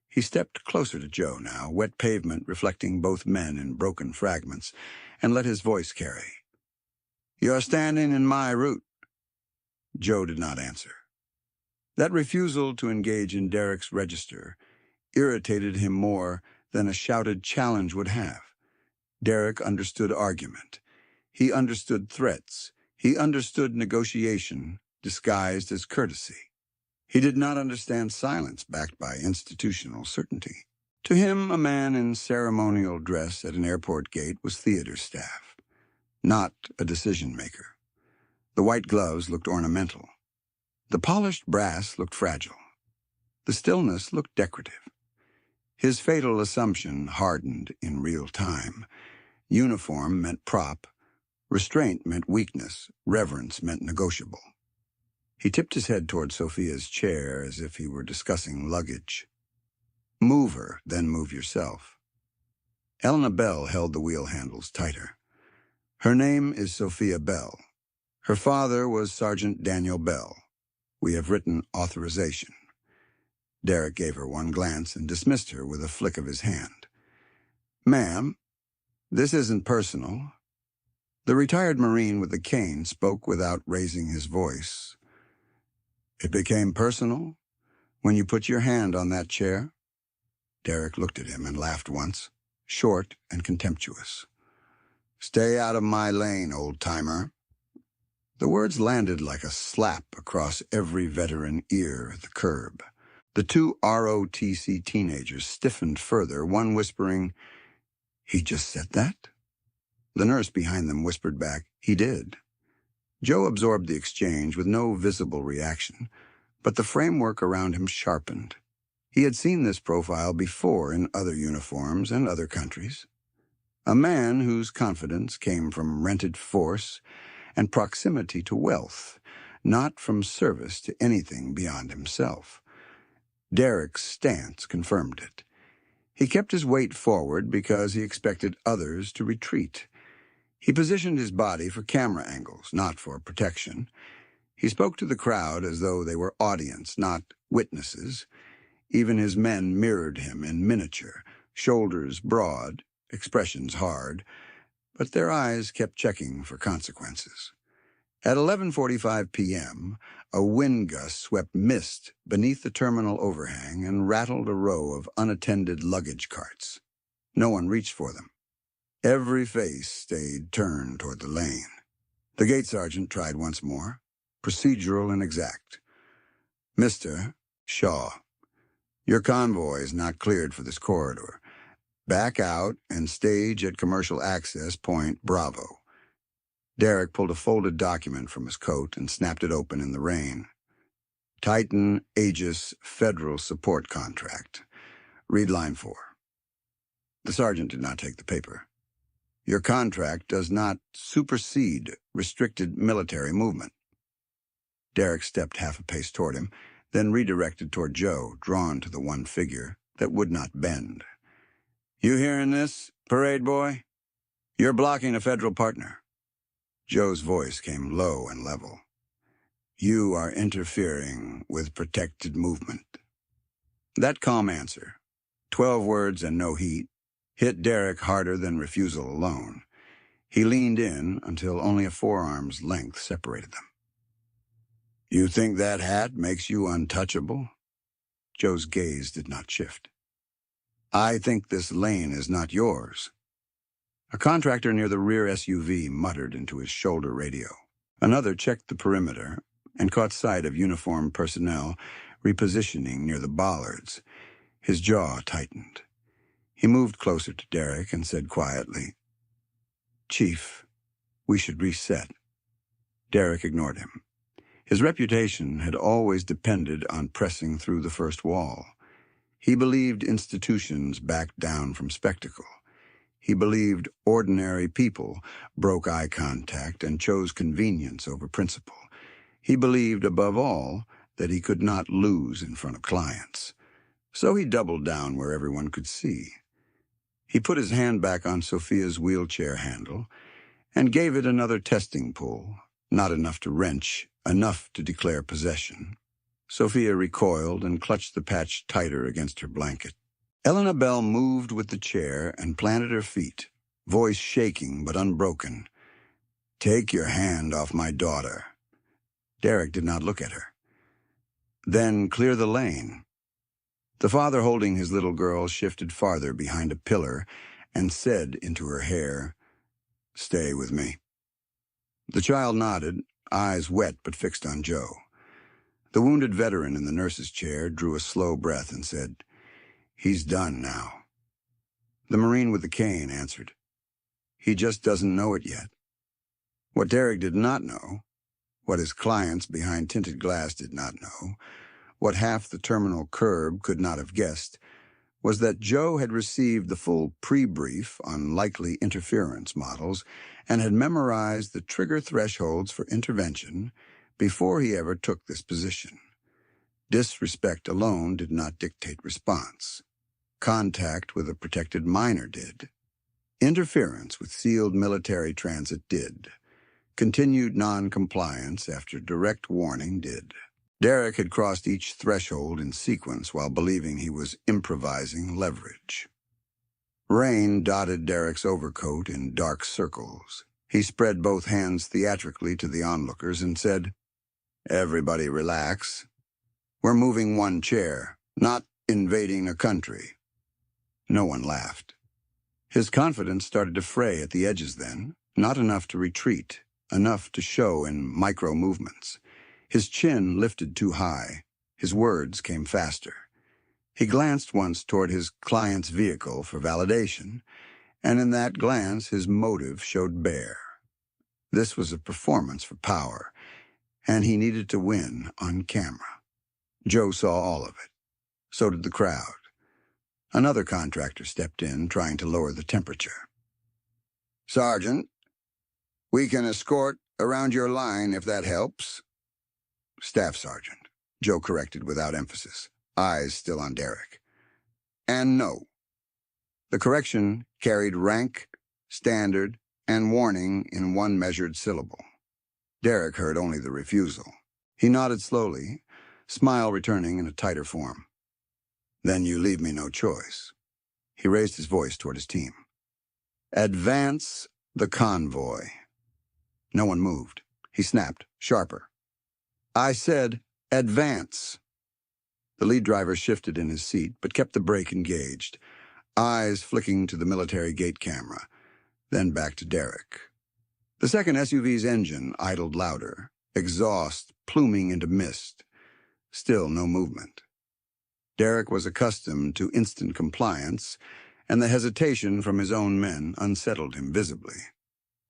He stepped closer to Joe now, wet pavement reflecting both men in broken fragments, and let his voice carry. "You're standing in my route." Joe did not answer. That refusal to engage in Derek's register irritated him more than a shouted challenge would have. Derek understood argument. He understood threats. He understood negotiation disguised as courtesy. He did not understand silence backed by institutional certainty. To him, a man in ceremonial dress at an airport gate was theater staff, not a decision-maker. The white gloves looked ornamental. The polished brass looked fragile. The stillness looked decorative. His fatal assumption hardened in real time. Uniform meant prop. Restraint meant weakness. Reverence meant negotiable. He tipped his head toward Sophia's chair as if he were discussing luggage. "Move her, then move yourself." Elena Bell held the wheel handles tighter. "Her name is Sophia Bell. Her father was Sergeant Daniel Bell. We have written authorization." Derek gave her one glance and dismissed her with a flick of his hand. "Ma'am." This isn't personal. The retired Marine with the cane spoke without raising his voice. It became personal when you put your hand on that chair. Derek looked at him and laughed once, short and contemptuous. Stay out of my lane, old-timer. The words landed like a slap across every veteran ear at the curb. The two ROTC teenagers stiffened further, one whispering, "He just said that?" The nurse behind them whispered back, "He did." Joe absorbed the exchange with no visible reaction, but the framework around him sharpened. He had seen this profile before in other uniforms and other countries. A man whose confidence came from rented force and proximity to wealth, not from service to anything beyond himself. Derek's stance confirmed it. He kept his weight forward because he expected others to retreat. He positioned his body for camera angles, not for protection. He spoke to the crowd as though they were audience, not witnesses. Even his men mirrored him in miniature, shoulders broad, expressions hard, but their eyes kept checking for consequences. At 11:45 p.m., a wind gust swept mist beneath the terminal overhang and rattled a row of unattended luggage carts. No one reached for them. Every face stayed turned toward the lane. The gate sergeant tried once more, procedural and exact. "Mr. Shaw, your convoy is not cleared for this corridor. Back out and stage at commercial access point Bravo." Derek pulled a folded document from his coat and snapped it open in the rain. "Titan Aegis Federal Support Contract. Read line 4. The sergeant did not take the paper. "Your contract does not supersede restricted military movement." Derek stepped half a pace toward him, then redirected toward Joe, drawn to the one figure that would not bend. "You hearing this, parade boy? You're blocking a federal partner." Joe's voice came low and level. "You are interfering with protected movement." That calm answer, 12 words and no heat, hit Derek harder than refusal alone. He leaned in until only a forearm's length separated them. "You think that hat makes you untouchable?" Joe's gaze did not shift. "I think this lane is not yours." A contractor near the rear SUV muttered into his shoulder radio. Another checked the perimeter and caught sight of uniformed personnel repositioning near the bollards. His jaw tightened. He moved closer to Derek and said quietly, "Chief, we should reset." Derek ignored him. His reputation had always depended on pressing through the first wall. He believed institutions backed down from spectacle. He believed ordinary people broke eye contact and chose convenience over principle. He believed, above all, that he could not lose in front of clients. So he doubled down where everyone could see. He put his hand back on Sophia's wheelchair handle and gave it another testing pull, not enough to wrench, enough to declare possession. Sophia recoiled and clutched the patch tighter against her blanket. Elena Bell moved with the chair and planted her feet, voice shaking but unbroken. "Take your hand off my daughter." Derek did not look at her. "Then clear the lane." The father holding his little girl shifted farther behind a pillar and said into her hair, "Stay with me." The child nodded, eyes wet but fixed on Joe. The wounded veteran in the nurse's chair drew a slow breath and said, "He's done now." The Marine with the cane answered, "He just doesn't know it yet." What Derek did not know, what his clients behind tinted glass did not know, what half the terminal curb could not have guessed, was that Joe had received the full pre-brief on likely interference models and had memorized the trigger thresholds for intervention before he ever took this position. Disrespect alone did not dictate response. Contact with a protected minor did. Interference with sealed military transit did. Continued non-compliance after direct warning did. Derek had crossed each threshold in sequence while believing he was improvising leverage. Rain dotted Derek's overcoat in dark circles. He spread both hands theatrically to the onlookers and said, "Everybody relax. We're moving one chair, not invading a country." No one laughed. His confidence started to fray at the edges then, not enough to retreat, enough to show in micro-movements. His chin lifted too high. His words came faster. He glanced once toward his client's vehicle for validation, and in that glance his motive showed bare. This was a performance for power, and he needed to win on camera. Joe saw all of it. So did the crowd. Another contractor stepped in, trying to lower the temperature. "Sergeant, we can escort around your line if that helps." "Staff Sergeant," Joe corrected without emphasis, eyes still on Derek. "And no." The correction carried rank, standard, and warning in one measured syllable. Derek heard only the refusal. He nodded slowly, smile returning in a tighter form. "Then you leave me no choice." He raised his voice toward his team. "Advance the convoy." No one moved. He snapped, sharper. "I said, advance." The lead driver shifted in his seat, but kept the brake engaged, eyes flicking to the military gate camera, then back to Derek. The second SUV's engine idled louder, exhaust pluming into mist. Still no movement. Derek was accustomed to instant compliance, and the hesitation from his own men unsettled him visibly.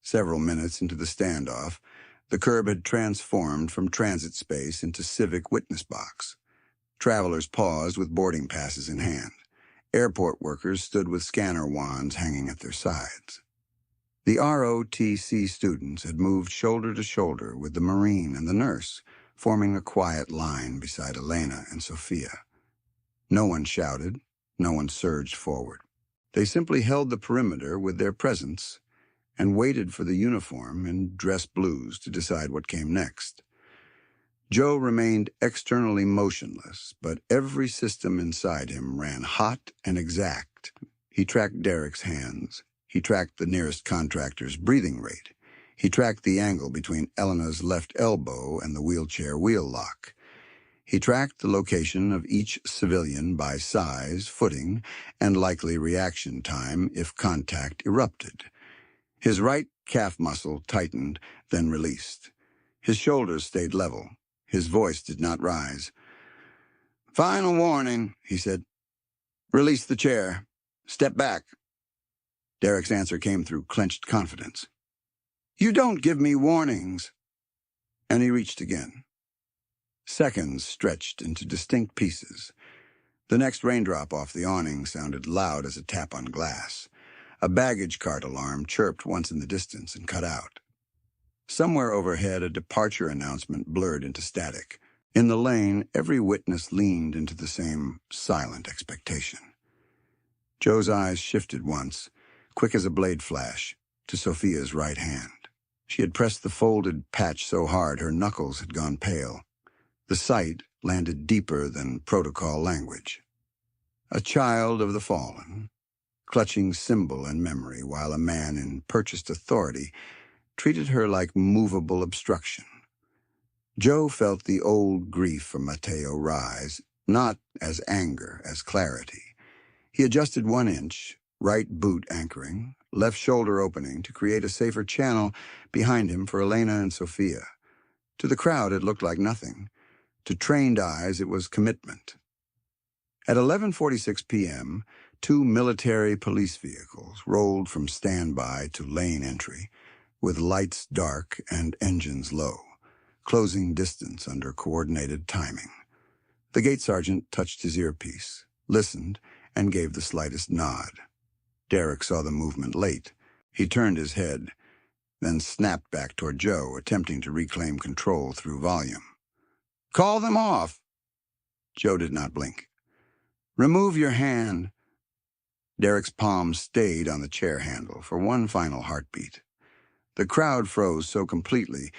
Several minutes into the standoff, the curb had transformed from transit space into civic witness box. Travelers paused with boarding passes in hand. Airport workers stood with scanner wands hanging at their sides. The ROTC students had moved shoulder to shoulder with the Marine and the nurse, forming a quiet line beside Elena and Sophia. No one shouted, no one surged forward. They simply held the perimeter with their presence and waited for the uniform and dress blues to decide what came next. Joe remained externally motionless, but every system inside him ran hot and exact. He tracked Derek's hands. He tracked the nearest contractor's breathing rate. He tracked the angle between Elena's left elbow and the wheelchair wheel lock. He tracked the location of each civilian by size, footing, and likely reaction time if contact erupted. His right calf muscle tightened, then released. His shoulders stayed level. His voice did not rise. "Final warning," he said. "Release the chair. Step back." Derek's answer came through clenched confidence. "You don't give me warnings." And he reached again. Seconds stretched into distinct pieces. The next raindrop off the awning sounded loud as a tap on glass. A baggage cart alarm chirped once in the distance and cut out. Somewhere overhead, a departure announcement blurred into static. In the lane, every witness leaned into the same silent expectation. Joe's eyes shifted once, quick as a blade flash, to Sophia's right hand. She had pressed the folded patch so hard her knuckles had gone pale. The sight landed deeper than protocol language. A child of the fallen, clutching symbol and memory while a man in purchased authority treated her like movable obstruction. Joe felt the old grief for Mateo rise, not as anger, as clarity. He adjusted 1 inch, right boot anchoring, left shoulder opening to create a safer channel behind him for Elena and Sophia. To the crowd, it looked like nothing. To trained eyes, it was commitment. At 11:46 p.m., 2 military police vehicles rolled from standby to lane entry, with lights dark and engines low, closing distance under coordinated timing. The gate sergeant touched his earpiece, listened, and gave the slightest nod. Derek saw the movement late. He turned his head, then snapped back toward Joe, attempting to reclaim control through volume. "Call them off." Joe did not blink. "Remove your hand." Derek's palm stayed on the chair handle for one final heartbeat. The crowd froze so completely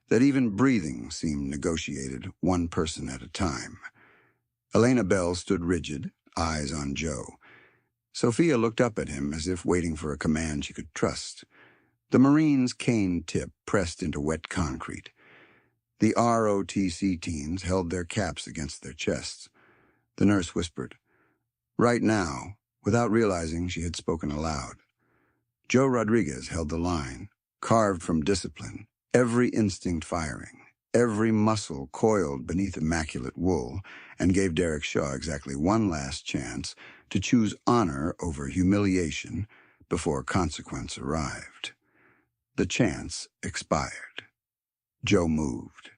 that even breathing seemed negotiated, one person at a time. Elena Bell stood rigid, eyes on Joe. Sophia looked up at him as if waiting for a command she could trust. The Marine's cane tip pressed into wet concrete. The ROTC teams held their caps against their chests. The nurse whispered, "Right now," without realizing she had spoken aloud. Joe Rodriguez held the line, carved from discipline, every instinct firing, every muscle coiled beneath immaculate wool, and gave Derek Shaw exactly one last chance to choose honor over humiliation before consequence arrived. The chance expired. Joe moved.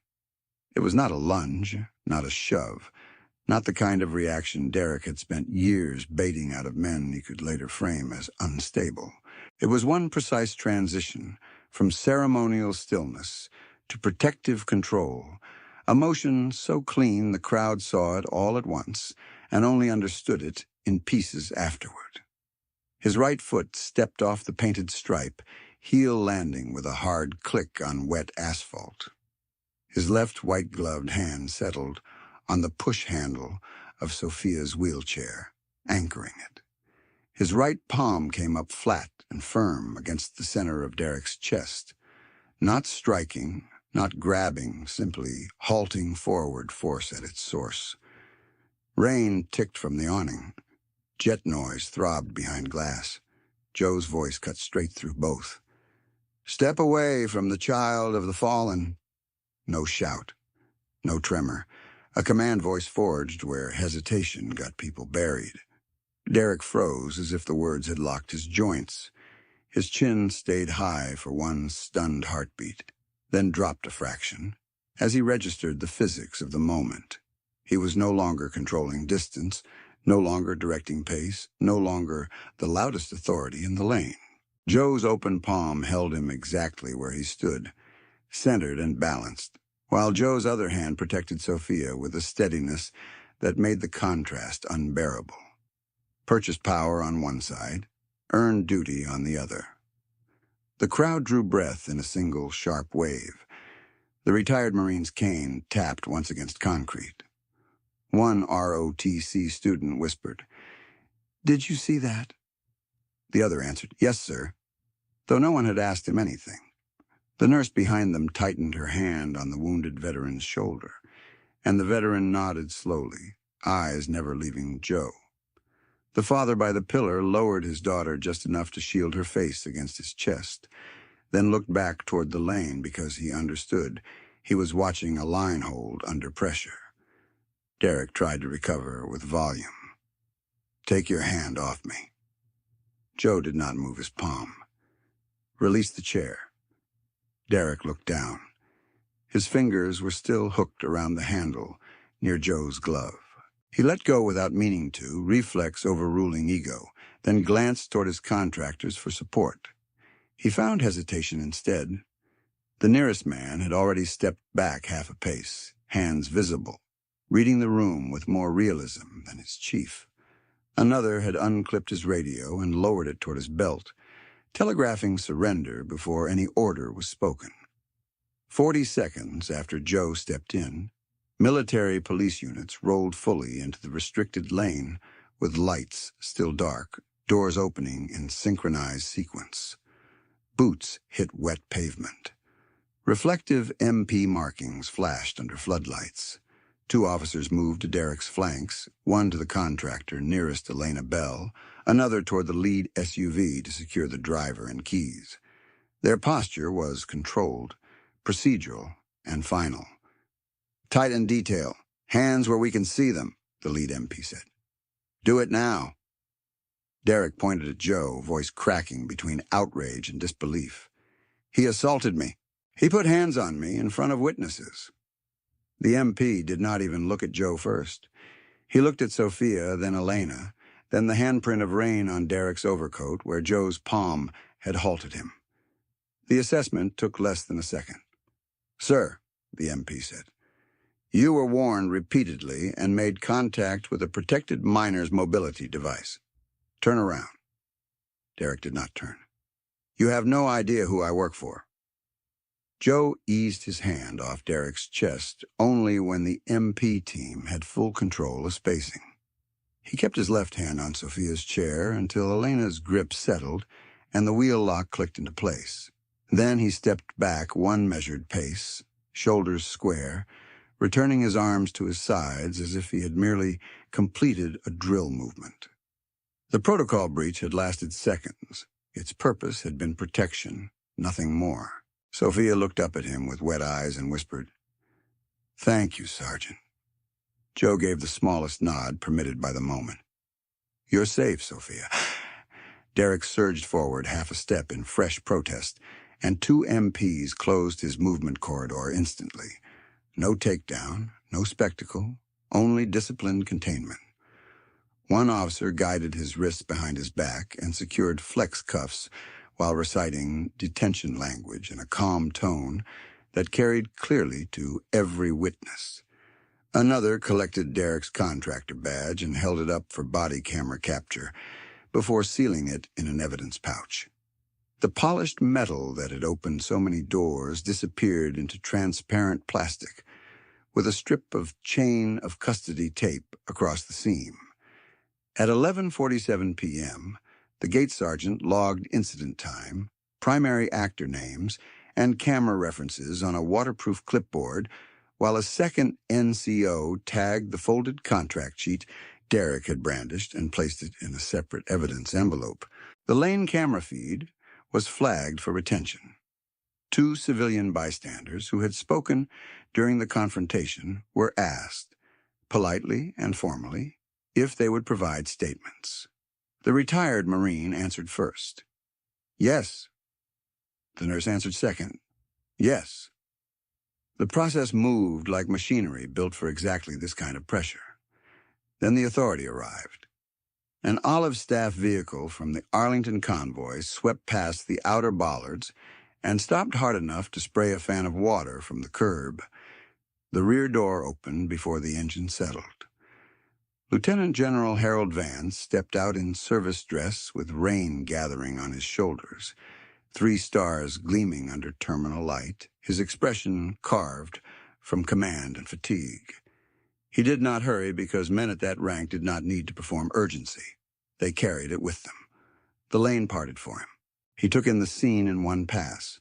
It was not a lunge, not a shove, not the kind of reaction Derek had spent years baiting out of men he could later frame as unstable. It was one precise transition from ceremonial stillness to protective control, a motion so clean the crowd saw it all at once and only understood it in pieces afterward. His right foot stepped off the painted stripe, heel landing with a hard click on wet asphalt. His left white-gloved hand settled on the push handle of Sophia's wheelchair, anchoring it. His right palm came up flat and firm against the center of Derek's chest, not striking, not grabbing, simply halting forward force at its source. Rain ticked from the awning. Jet noise throbbed behind glass. Joe's voice cut straight through both. "Step away from the child of the fallen." No shout, no tremor. A command voice forged where hesitation got people buried. Derek froze as if the words had locked his joints. His chin stayed high for one stunned heartbeat, then dropped a fraction, as he registered the physics of the moment. He was no longer controlling distance, no longer directing pace, no longer the loudest authority in the lane. Joe's open palm held him exactly where he stood, centered and balanced, while Joe's other hand protected Sophia with a steadiness that made the contrast unbearable. Purchased power on one side, earned duty on the other. The crowd drew breath in a single sharp wave. The retired Marine's cane tapped once against concrete. One ROTC student whispered, "Did you see that?" The other answered, "Yes, sir," though no one had asked him anything. The nurse behind them tightened her hand on the wounded veteran's shoulder, and the veteran nodded slowly, eyes never leaving Joe. The father by the pillar lowered his daughter just enough to shield her face against his chest, then looked back toward the lane because he understood he was watching a line hold under pressure. Derek tried to recover with volume. "Take your hand off me." Joe did not move his palm. "Release the chair." Derek looked down. His fingers were still hooked around the handle near Joe's glove. He let go without meaning to, reflex overruling ego, then glanced toward his contractors for support. He found hesitation instead. The nearest man had already stepped back half a pace, hands visible, reading the room with more realism than his chief. Another had unclipped his radio and lowered it toward his belt, telegraphing surrender before any order was spoken. 40 seconds after Joe stepped in, military police units rolled fully into the restricted lane with lights still dark, doors opening in synchronized sequence. Boots hit wet pavement. Reflective MP markings flashed under floodlights. 2 officers moved to Derek's flanks, one to the contractor nearest Elena Bell, another toward the lead SUV to secure the driver and keys. Their posture was controlled, procedural, and final. "Tight in detail. Hands where we can see them," the lead MP said. "Do it now." Derek pointed at Joe, voice cracking between outrage and disbelief. "He assaulted me. He put hands on me in front of witnesses." The MP did not even look at Joe first. He looked at Sophia, then Elena, then the handprint of rain on Derek's overcoat where Joe's palm had halted him. The assessment took less than a second. "Sir," the MP said, "you were warned repeatedly and made contact with a protected minor's mobility device. Turn around." Derek did not turn. "You have no idea who I work for." Joe eased his hand off Derek's chest only when the MP team had full control of spacing. He kept his left hand on Sophia's chair until Elena's grip settled and the wheel lock clicked into place. Then he stepped back one measured pace, shoulders square, returning his arms to his sides as if he had merely completed a drill movement. The protocol breach had lasted seconds. Its purpose had been protection, nothing more. Sophia looked up at him with wet eyes and whispered, "Thank you, Sergeant." Joe gave the smallest nod permitted by the moment. "You're safe, Sophia." Derek surged forward half a step in fresh protest, and two MPs closed his movement corridor instantly. No takedown, no spectacle, only disciplined containment. One officer guided his wrists behind his back and secured flex cuffs while reciting detention language in a calm tone that carried clearly to every witness. Another collected Derek's contractor badge and held it up for body camera capture before sealing it in an evidence pouch. The polished metal that had opened so many doors disappeared into transparent plastic, with a strip of chain of custody tape across the seam. At 11:47 p.m., the gate sergeant logged incident time, primary actor names, and camera references on a waterproof clipboard, while a second NCO tagged the folded contract sheet Derek had brandished and placed it in a separate evidence envelope. The lane camera feed was flagged for retention. Two civilian bystanders who had spoken during the confrontation were asked, politely and formally, if they would provide statements. The retired Marine answered first. "Yes." The nurse answered second. "Yes." The process moved like machinery built for exactly this kind of pressure. Then the authority arrived. An olive staff vehicle from the Arlington convoy swept past the outer bollards and stopped hard enough to spray a fan of water from the curb. The rear door opened before the engine settled. Lieutenant General Harold Vance stepped out in service dress with rain gathering on his shoulders, 3 stars gleaming under terminal light, his expression carved from command and fatigue. He did not hurry because men at that rank did not need to perform urgency. They carried it with them. The lane parted for him. He took in the scene in one pass.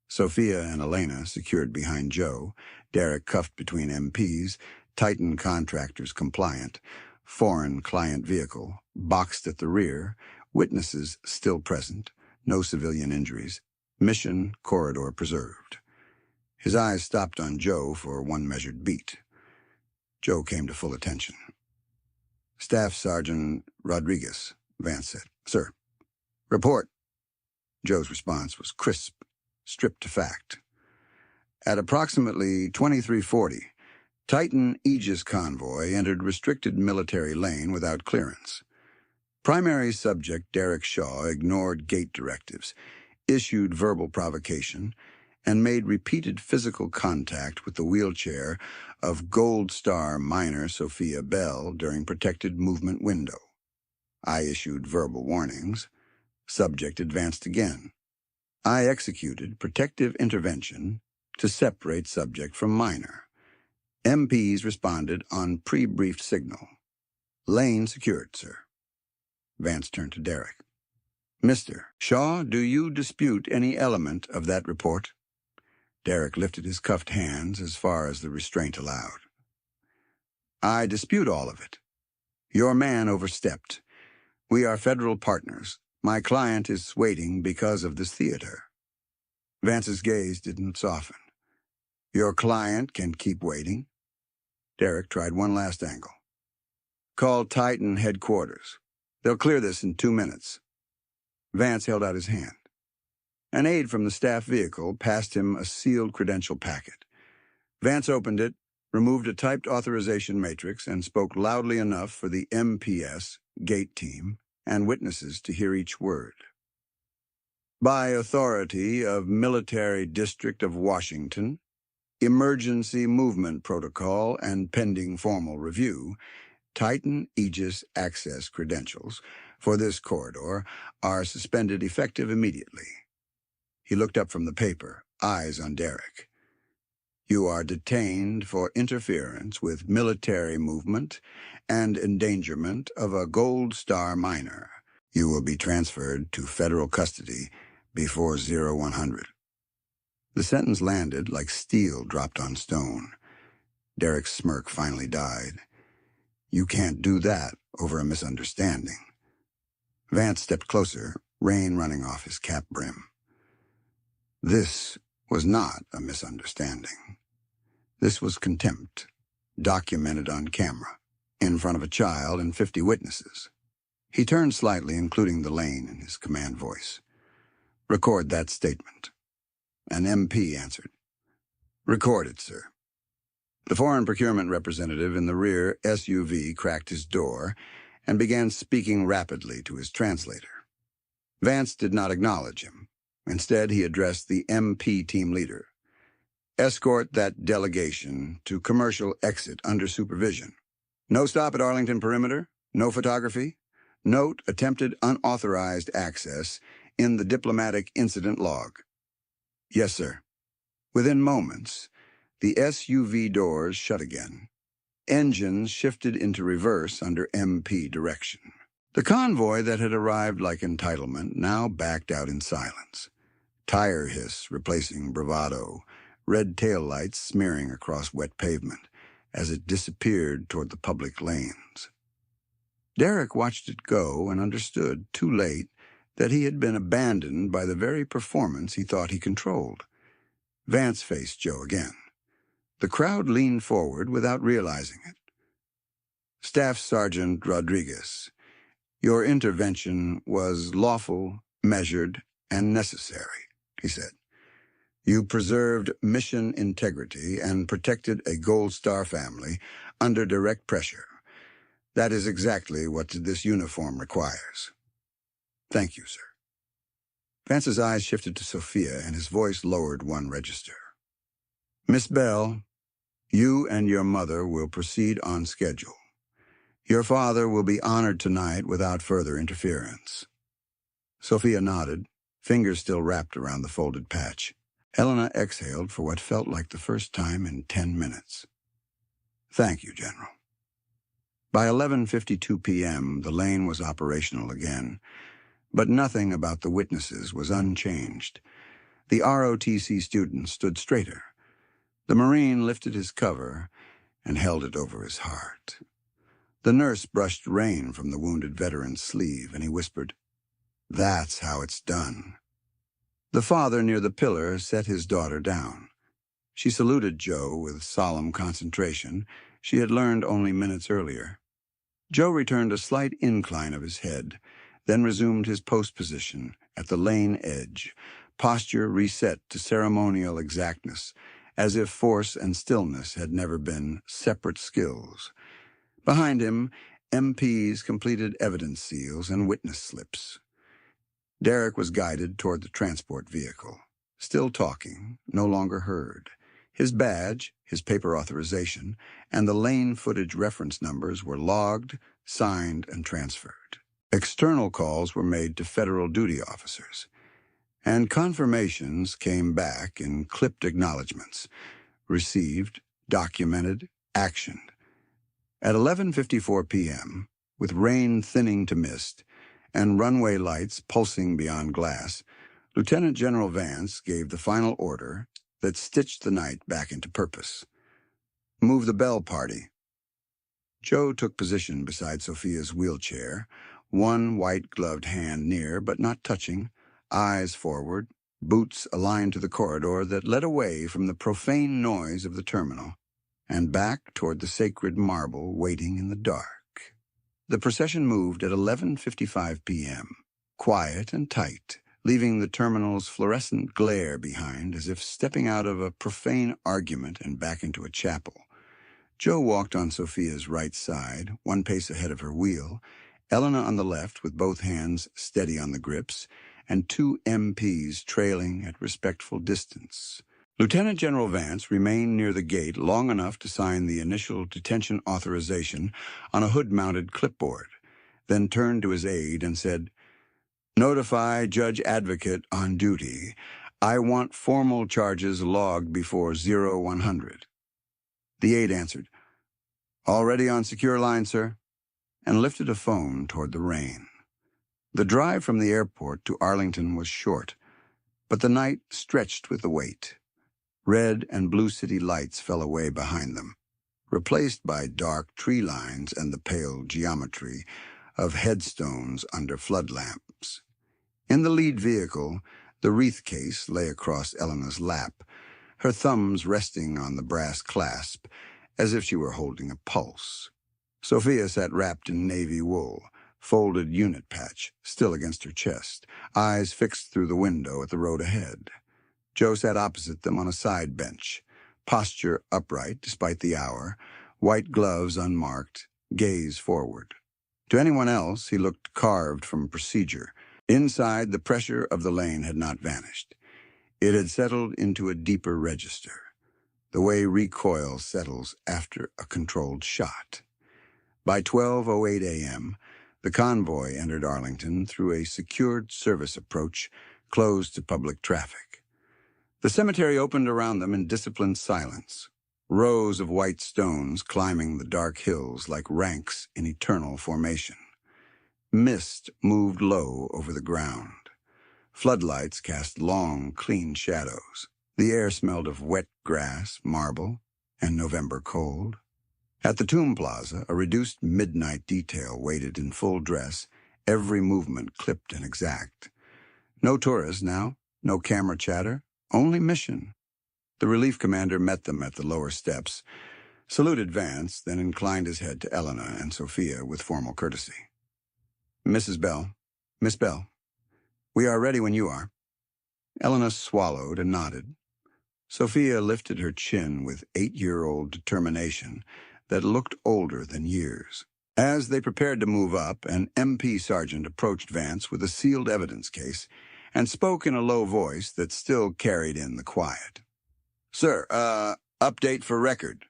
Sophia and Elena secured behind Joe, Derek cuffed between MPs, Titan contractors compliant, foreign client vehicle, boxed at the rear, witnesses still present, no civilian injuries, mission corridor preserved. His eyes stopped on Joe for one measured beat. Joe came to full attention. "Staff Sergeant Rodriguez," Vance said. "Sir." "Report." Joe's response was crisp, stripped to fact. At approximately 2340, Titan Aegis convoy entered restricted military lane without clearance. Primary subject Derek Shaw ignored gate directives, issued verbal provocation, and made repeated physical contact with the wheelchair of Gold Star minor Sophia Bell during protected movement window. I issued verbal warnings. Subject advanced again. I executed protective intervention to separate subject from minor. MPs responded on pre-briefed signal. "Lane secured, sir." Vance turned to Derek. "Mr. Shaw, do you dispute any element of that report?" Derek lifted his cuffed hands as far as the restraint allowed. "I dispute all of it. Your man overstepped. We are federal partners. My client is waiting because of this theater." Vance's gaze didn't soften. "Your client can keep waiting?" Derek tried one last angle. "Call Titan headquarters. They'll clear this in 2 minutes." Vance held out his hand. An aide from the staff vehicle passed him a sealed credential packet. Vance opened it, removed a typed authorization matrix, and spoke loudly enough for the MPS, gate team, and witnesses to hear each word. "By authority of Military District of Washington, Emergency Movement Protocol and pending formal review, Titan Aegis access credentials for this corridor are suspended effective immediately." He looked up from the paper, eyes on Derek. You are detained for interference with military movement and endangerment of a Gold Star miner. You will be transferred to federal custody before 0100. The sentence landed like steel dropped on stone. Derek's smirk finally died. You can't do that over a misunderstanding. Vance stepped closer, rain running off his cap brim. This was not a misunderstanding. This was contempt, documented on camera, in front of a child and 50 witnesses. He turned slightly, including the lane in his command voice. Record that statement. An MP answered. Record it, sir. The foreign procurement representative in the rear SUV cracked his door and began speaking rapidly to his translator. Vance did not acknowledge him. Instead, he addressed the MP team leader. Escort that delegation to commercial exit under supervision. No stop at Arlington perimeter, no photography. Note attempted unauthorized access in the diplomatic incident log. Yes, sir. Within moments, the SUV doors shut again. Engines shifted into reverse under MP direction. The convoy that had arrived like entitlement now backed out in silence. Tire hiss replacing bravado, red taillights smearing across wet pavement as it disappeared toward the public lanes. Derek watched it go and understood, too late, that he had been abandoned by the very performance he thought he controlled. Vance faced Joe again. The crowd leaned forward without realizing it. Staff Sergeant Rodriguez, your intervention was lawful, measured, and necessary, he said. You preserved mission integrity and protected a Gold Star family under direct pressure. That is exactly what this uniform requires. Thank you, sir. Vance's eyes shifted to Sophia, and his voice lowered one register. Miss Bell, you and your mother will proceed on schedule. Your father will be honored tonight without further interference. Sophia nodded, fingers still wrapped around the folded patch. Elena exhaled for what felt like the first time in 10 minutes. Thank you, General. By 11:52 p.m., the lane was operational again, but nothing about the witnesses was unchanged. The ROTC student stood straighter. The Marine lifted his cover and held it over his heart. The nurse brushed rain from the wounded veteran's sleeve, and he whispered, "That's how it's done." The father near the pillar set his daughter down. She saluted Joe with solemn concentration she had learned only minutes earlier. Joe returned a slight incline of his head, then resumed his post position at the lane edge, posture reset to ceremonial exactness, as if force and stillness had never been separate skills. Behind him, MPs completed evidence seals and witness slips. Derek was guided toward the transport vehicle, still talking, no longer heard. His badge, his paper authorization, and the lane footage reference numbers were logged, signed, and transferred. External calls were made to federal duty officers, and confirmations came back in clipped acknowledgments, received, documented, actioned. At 11:54 p.m., with rain thinning to mist and runway lights pulsing beyond glass, Lieutenant General Vance gave the final order that stitched the night back into purpose. Move the Bell party. Joe took position beside Sophia's wheelchair, one white-gloved hand near but not touching, eyes forward, boots aligned to the corridor that led away from the profane noise of the terminal and back toward the sacred marble waiting in the dark. The procession moved at 11:55 p.m., quiet and tight, leaving the terminal's fluorescent glare behind as if stepping out of a profane argument and back into a chapel. Joe walked on Sophia's right side, one pace ahead of her wheel, Elena on the left with both hands steady on the grips, and two MPs trailing at respectful distance. Lieutenant General Vance remained near the gate long enough to sign the initial detention authorization on a hood-mounted clipboard, then turned to his aide and said, "Notify Judge Advocate on duty. I want formal charges logged before 0100. The aide answered, Already on secure line, sir, and lifted a phone toward the rain. The drive from the airport to Arlington was short, but the night stretched with the wait. Red and blue city lights fell away behind them, replaced by dark tree lines and the pale geometry of headstones under flood lamps. In the lead vehicle, the wreath case lay across Elena's lap, her thumbs resting on the brass clasp, as if she were holding a pulse. Sophia sat wrapped in navy wool, folded unit patch still against her chest, eyes fixed through the window at the road ahead. Joe sat opposite them on a side bench, posture upright despite the hour, white gloves unmarked, gaze forward. To anyone else, he looked carved from procedure. Inside, the pressure of the lane had not vanished. It had settled into a deeper register, the way recoil settles after a controlled shot. By 12:08 a.m., the convoy entered Arlington through a secured service approach closed to public traffic. The cemetery opened around them in disciplined silence, rows of white stones climbing the dark hills like ranks in eternal formation. Mist moved low over the ground. Floodlights cast long, clean shadows. The air smelled of wet grass, marble, and November cold. At the Tomb Plaza, a reduced midnight detail waited in full dress, every movement clipped and exact. No tourists now, no camera chatter, only mission. The relief commander met them at the lower steps, saluted Vance, then inclined his head to Elena and Sophia with formal courtesy. Mrs. Bell, Miss Bell, we are ready when you are. Elena swallowed and nodded. Sophia lifted her chin with 8-year-old determination that looked older than years. As they prepared to move up, an MP sergeant approached Vance with a sealed evidence case and spoke in a low voice that still carried in the quiet. Sir, update for record.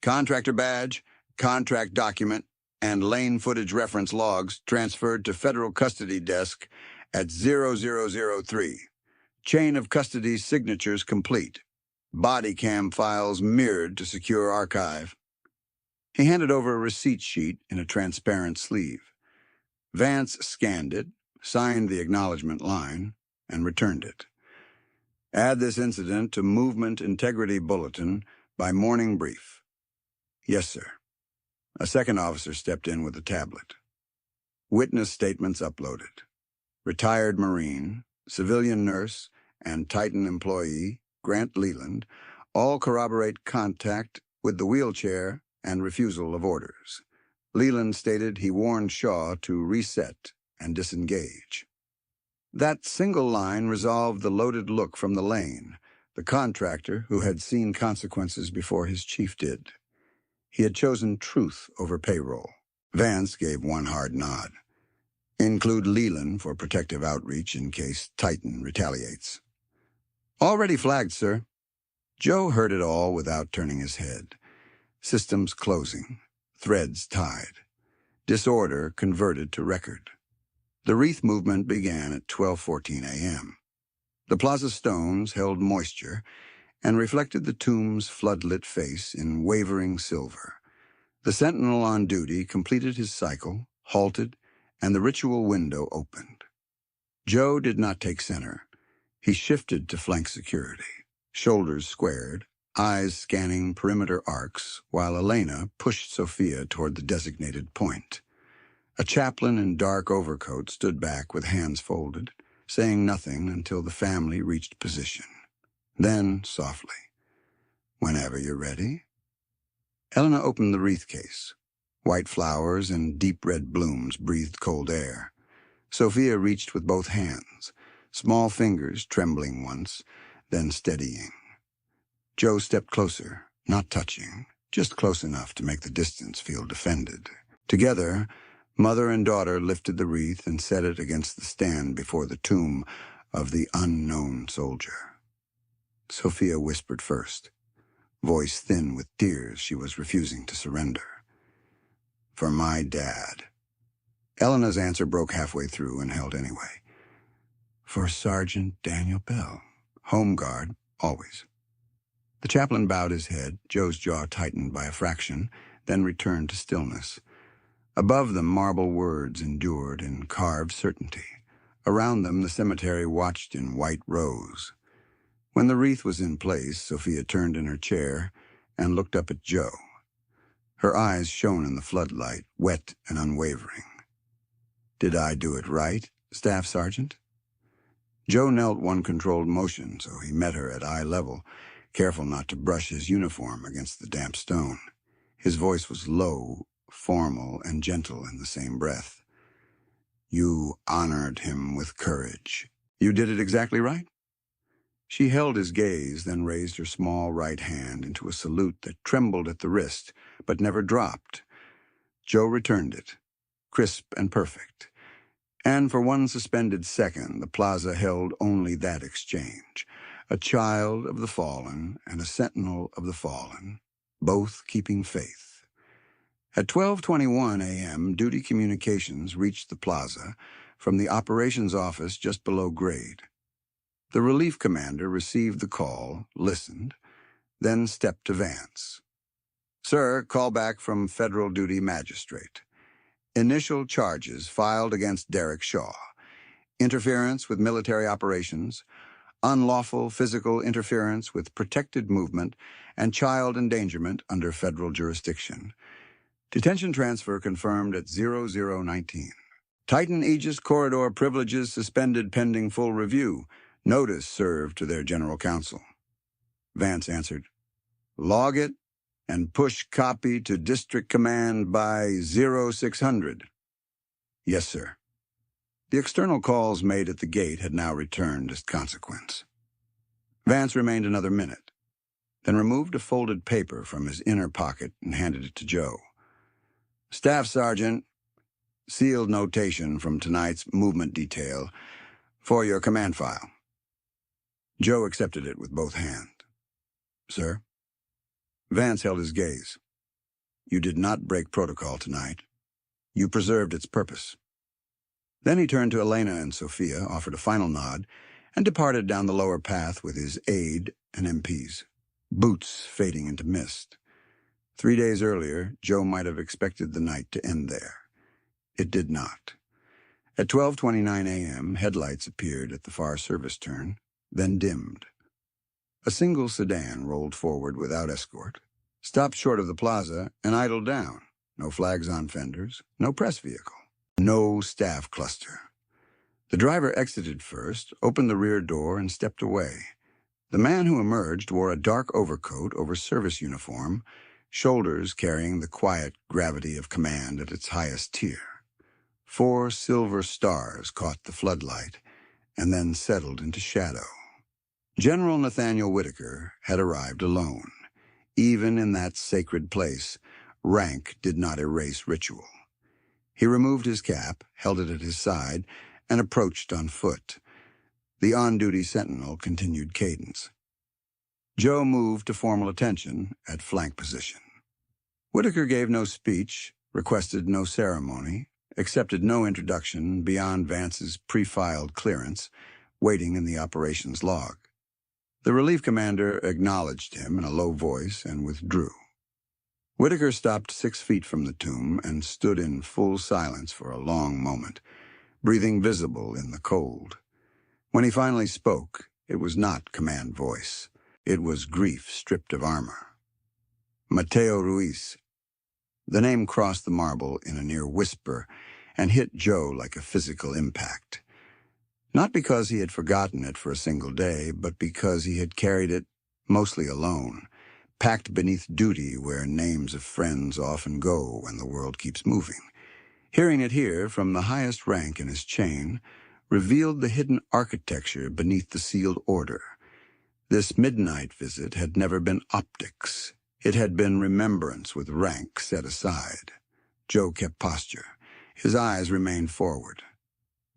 Contractor badge, contract document, and lane footage reference logs transferred to federal custody desk at 0003. Chain of custody signatures complete. Body cam files mirrored to secure archive. He handed over a receipt sheet in a transparent sleeve. Vance scanned it, signed the acknowledgement line, and returned it. Add this incident to Movement Integrity Bulletin by morning brief. Yes, sir. A second officer stepped in with a tablet. Witness statements uploaded. Retired Marine, civilian nurse, and Titan employee, Grant Leland, all corroborate contact with the wheelchair and refusal of orders. Leland stated he warned Shaw to reset and disengage. That single line resolved the loaded look from the lane, the contractor who had seen consequences before his chief did. He had chosen truth over payroll. Vance gave one hard nod. Include Leland for protective outreach in case Titan retaliates. Already flagged, sir. Joe heard it all without turning his head. Systems closing, threads tied, disorder converted to record. The wreath movement began at 12:14 a.m. The plaza stones held moisture and reflected the tomb's floodlit face in wavering silver. The sentinel on duty completed his cycle, halted, and the ritual window opened. Joe did not take center. He shifted to flank security, shoulders squared, eyes scanning perimeter arcs, while Elena pushed Sophia toward the designated point. A chaplain in dark overcoat stood back with hands folded, saying nothing until the family reached position. Then, softly, "Whenever you're ready." Elena opened the wreath case. White flowers and deep red blooms breathed cold air. Sophia reached with both hands, small fingers trembling once, then steadying. Joe stepped closer, not touching, just close enough to make the distance feel defended. Together, mother and daughter lifted the wreath and set it against the stand before the tomb of the unknown soldier. Sophia whispered first, voice thin with tears she was refusing to surrender. "For my dad." Elena's answer broke halfway through and held anyway. "For Sergeant Daniel Bell." Home guard, always. The chaplain bowed his head, Joe's jaw tightened by a fraction, then returned to stillness. Above them, marble words endured in carved certainty. Around them, the cemetery watched in white rows. When the wreath was in place, Sophia turned in her chair and looked up at Joe. Her eyes shone in the floodlight, wet and unwavering. "Did I do it right, Staff Sergeant?" Joe knelt one controlled motion, so he met her at eye level, careful not to brush his uniform against the damp stone. His voice was low, formal, and gentle in the same breath. "You honored him with courage. You did it exactly right?" She held his gaze, then raised her small right hand into a salute that trembled at the wrist, but never dropped. Joe returned it, crisp and perfect. And for one suspended second, the plaza held only that exchange. A child of the fallen and a sentinel of the fallen, both keeping faith. At 12:21 a.m., duty communications reached the plaza from the operations office just below grade. The relief commander received the call, listened, then stepped to Vance. "Sir, call back from federal duty magistrate. Initial charges filed against Derek Shaw. Interference with military operations, unlawful physical interference with protected movement, and child endangerment under federal jurisdiction. Detention transfer confirmed at 0019. Titan Aegis corridor privileges suspended pending full review. Notice served to their general counsel." Vance answered, "Log it and push copy to District Command by 0600. "Yes, sir." The external calls made at the gate had now returned as consequence. Vance remained another minute, then removed a folded paper from his inner pocket and handed it to Joe. "Staff Sergeant, sealed notation from tonight's movement detail for your command file." Joe accepted it with both hands. "Sir?" Vance held his gaze. "You did not break protocol tonight. You preserved its purpose." Then he turned to Elena and Sophia, offered a final nod, and departed down the lower path with his aide and MPs, boots fading into mist. 3 days earlier, Joe might have expected the night to end there. It did not. At 12:29 a.m., headlights appeared at the far service turn, then dimmed. A single sedan rolled forward without escort, stopped short of the plaza, and idled down. No flags on fenders, no press vehicle, no staff cluster. The driver exited first, opened the rear door, and stepped away. The man who emerged wore a dark overcoat over service uniform, shoulders carrying the quiet gravity of command at its highest tier. 4 silver stars caught the floodlight and then settled into shadow. General Nathaniel Whitaker had arrived alone. Even in that sacred place, rank did not erase ritual. He removed his cap, held it at his side, and approached on foot. The on-duty sentinel continued cadence. Joe moved to formal attention at flank position. Whitaker gave no speech, requested no ceremony, accepted no introduction beyond Vance's pre-filed clearance, waiting in the operations log. The relief commander acknowledged him in a low voice and withdrew. Whitaker stopped 6 feet from the tomb and stood in full silence for a long moment, breathing visible in the cold. When he finally spoke, it was not command voice. It was grief stripped of armor. "Mateo Ruiz." The name crossed the marble in a near whisper and hit Joe like a physical impact. Not because he had forgotten it for a single day, but because he had carried it mostly alone, packed beneath duty where names of friends often go when the world keeps moving. Hearing it here from the highest rank in his chain revealed the hidden architecture beneath the sealed order. This midnight visit had never been optics. It had been remembrance with rank set aside. Joe kept posture. His eyes remained forward.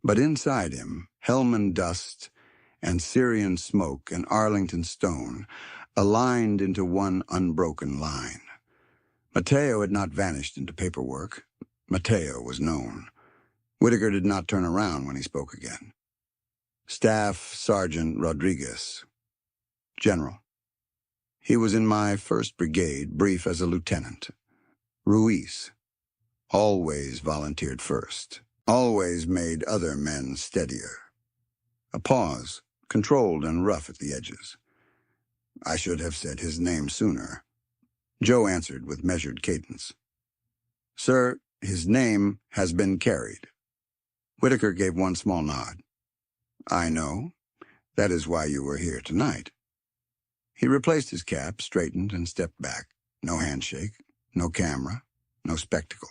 But inside him, Hellman dust and Syrian smoke and Arlington stone aligned into one unbroken line. Mateo had not vanished into paperwork. Mateo was known. Whitaker did not turn around when he spoke again. "Staff Sergeant Rodriguez." General. He was in my 1st Brigade, brief as a lieutenant. Ruiz. Always volunteered first. Always made other men steadier. A pause, controlled and rough at the edges. I should have said his name sooner. Joe answered with measured cadence. Sir, his name has been carried. Whitaker gave one small nod. I know. That is why you were here tonight. He replaced his cap, straightened, and stepped back. No handshake, no camera, no spectacle.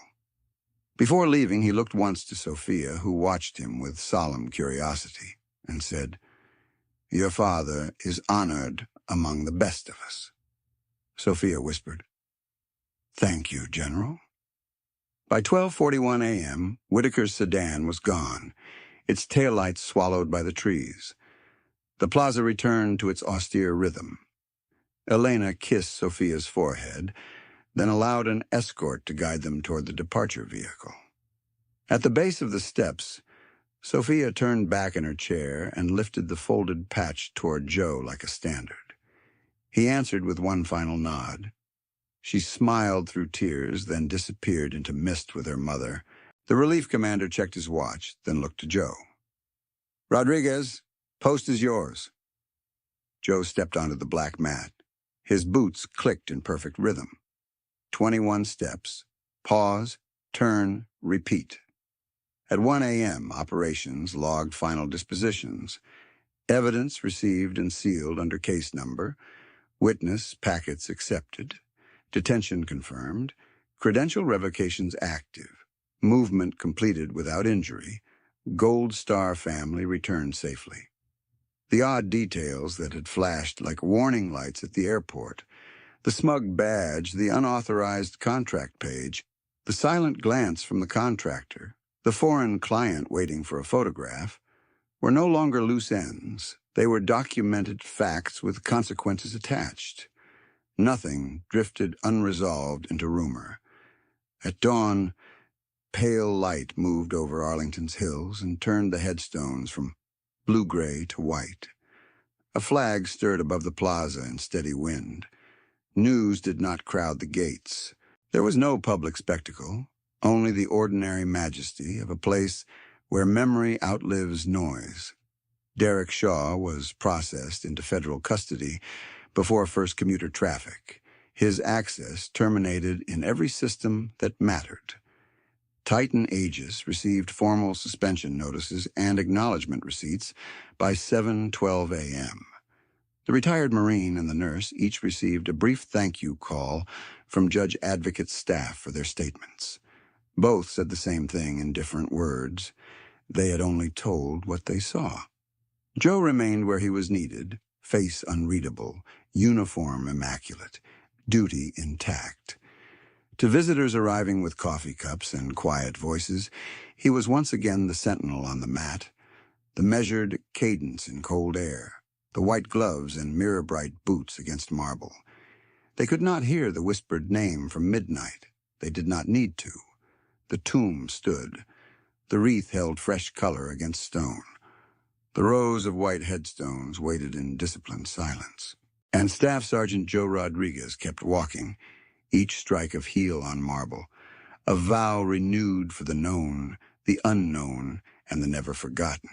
Before leaving, he looked once to Sophia, who watched him with solemn curiosity, and said, Your father is honored among the best of us. Sophia whispered, Thank you, General. By 12:41 a.m., Whitaker's sedan was gone, its taillights swallowed by the trees. The plaza returned to its austere rhythm. Elena kissed Sophia's forehead, then allowed an escort to guide them toward the departure vehicle. At the base of the steps, Sophia turned back in her chair and lifted the folded patch toward Joe like a standard. He answered with one final nod. She smiled through tears, then disappeared into mist with her mother. The relief commander checked his watch, then looked to Joe. Rodriguez, post is yours. Joe stepped onto the black mat. His boots clicked in perfect rhythm. 21 steps. Pause, turn, repeat. At 1 a.m., operations logged final dispositions. Evidence received and sealed under case number. Witness packets accepted. Detention confirmed. Credential revocations active. Movement completed without injury. Gold Star family returned safely. The odd details that had flashed like warning lights at the airport, the smug badge, the unauthorized contract page, the silent glance from the contractor, the foreign client waiting for a photograph, were no longer loose ends. They were documented facts with consequences attached. Nothing drifted unresolved into rumor. At dawn, pale light moved over Arlington's hills and turned the headstones from blue-gray to white. A flag stirred above the plaza in steady wind. News did not crowd the gates. There was no public spectacle, only the ordinary majesty of a place where memory outlives noise. Derek Shaw was processed into federal custody before first commuter traffic. His access terminated in every system that mattered. Titan Aegis received formal suspension notices and acknowledgement receipts by 7:12 a.m. The retired Marine and the nurse each received a brief thank you call from Judge Advocate's staff for their statements. Both said the same thing in different words. They had only told what they saw. Joe remained where he was needed, face unreadable, uniform immaculate, duty intact. To visitors arriving with coffee cups and quiet voices, he was once again the sentinel on the mat, the measured cadence in cold air, the white gloves and mirror-bright boots against marble. They could not hear the whispered name from midnight. They did not need to. The tomb stood. The wreath held fresh color against stone. The rows of white headstones waited in disciplined silence. And Staff Sergeant Joe Rodriguez kept walking, each strike of heel on marble, a vow renewed for the known, the unknown, and the never forgotten.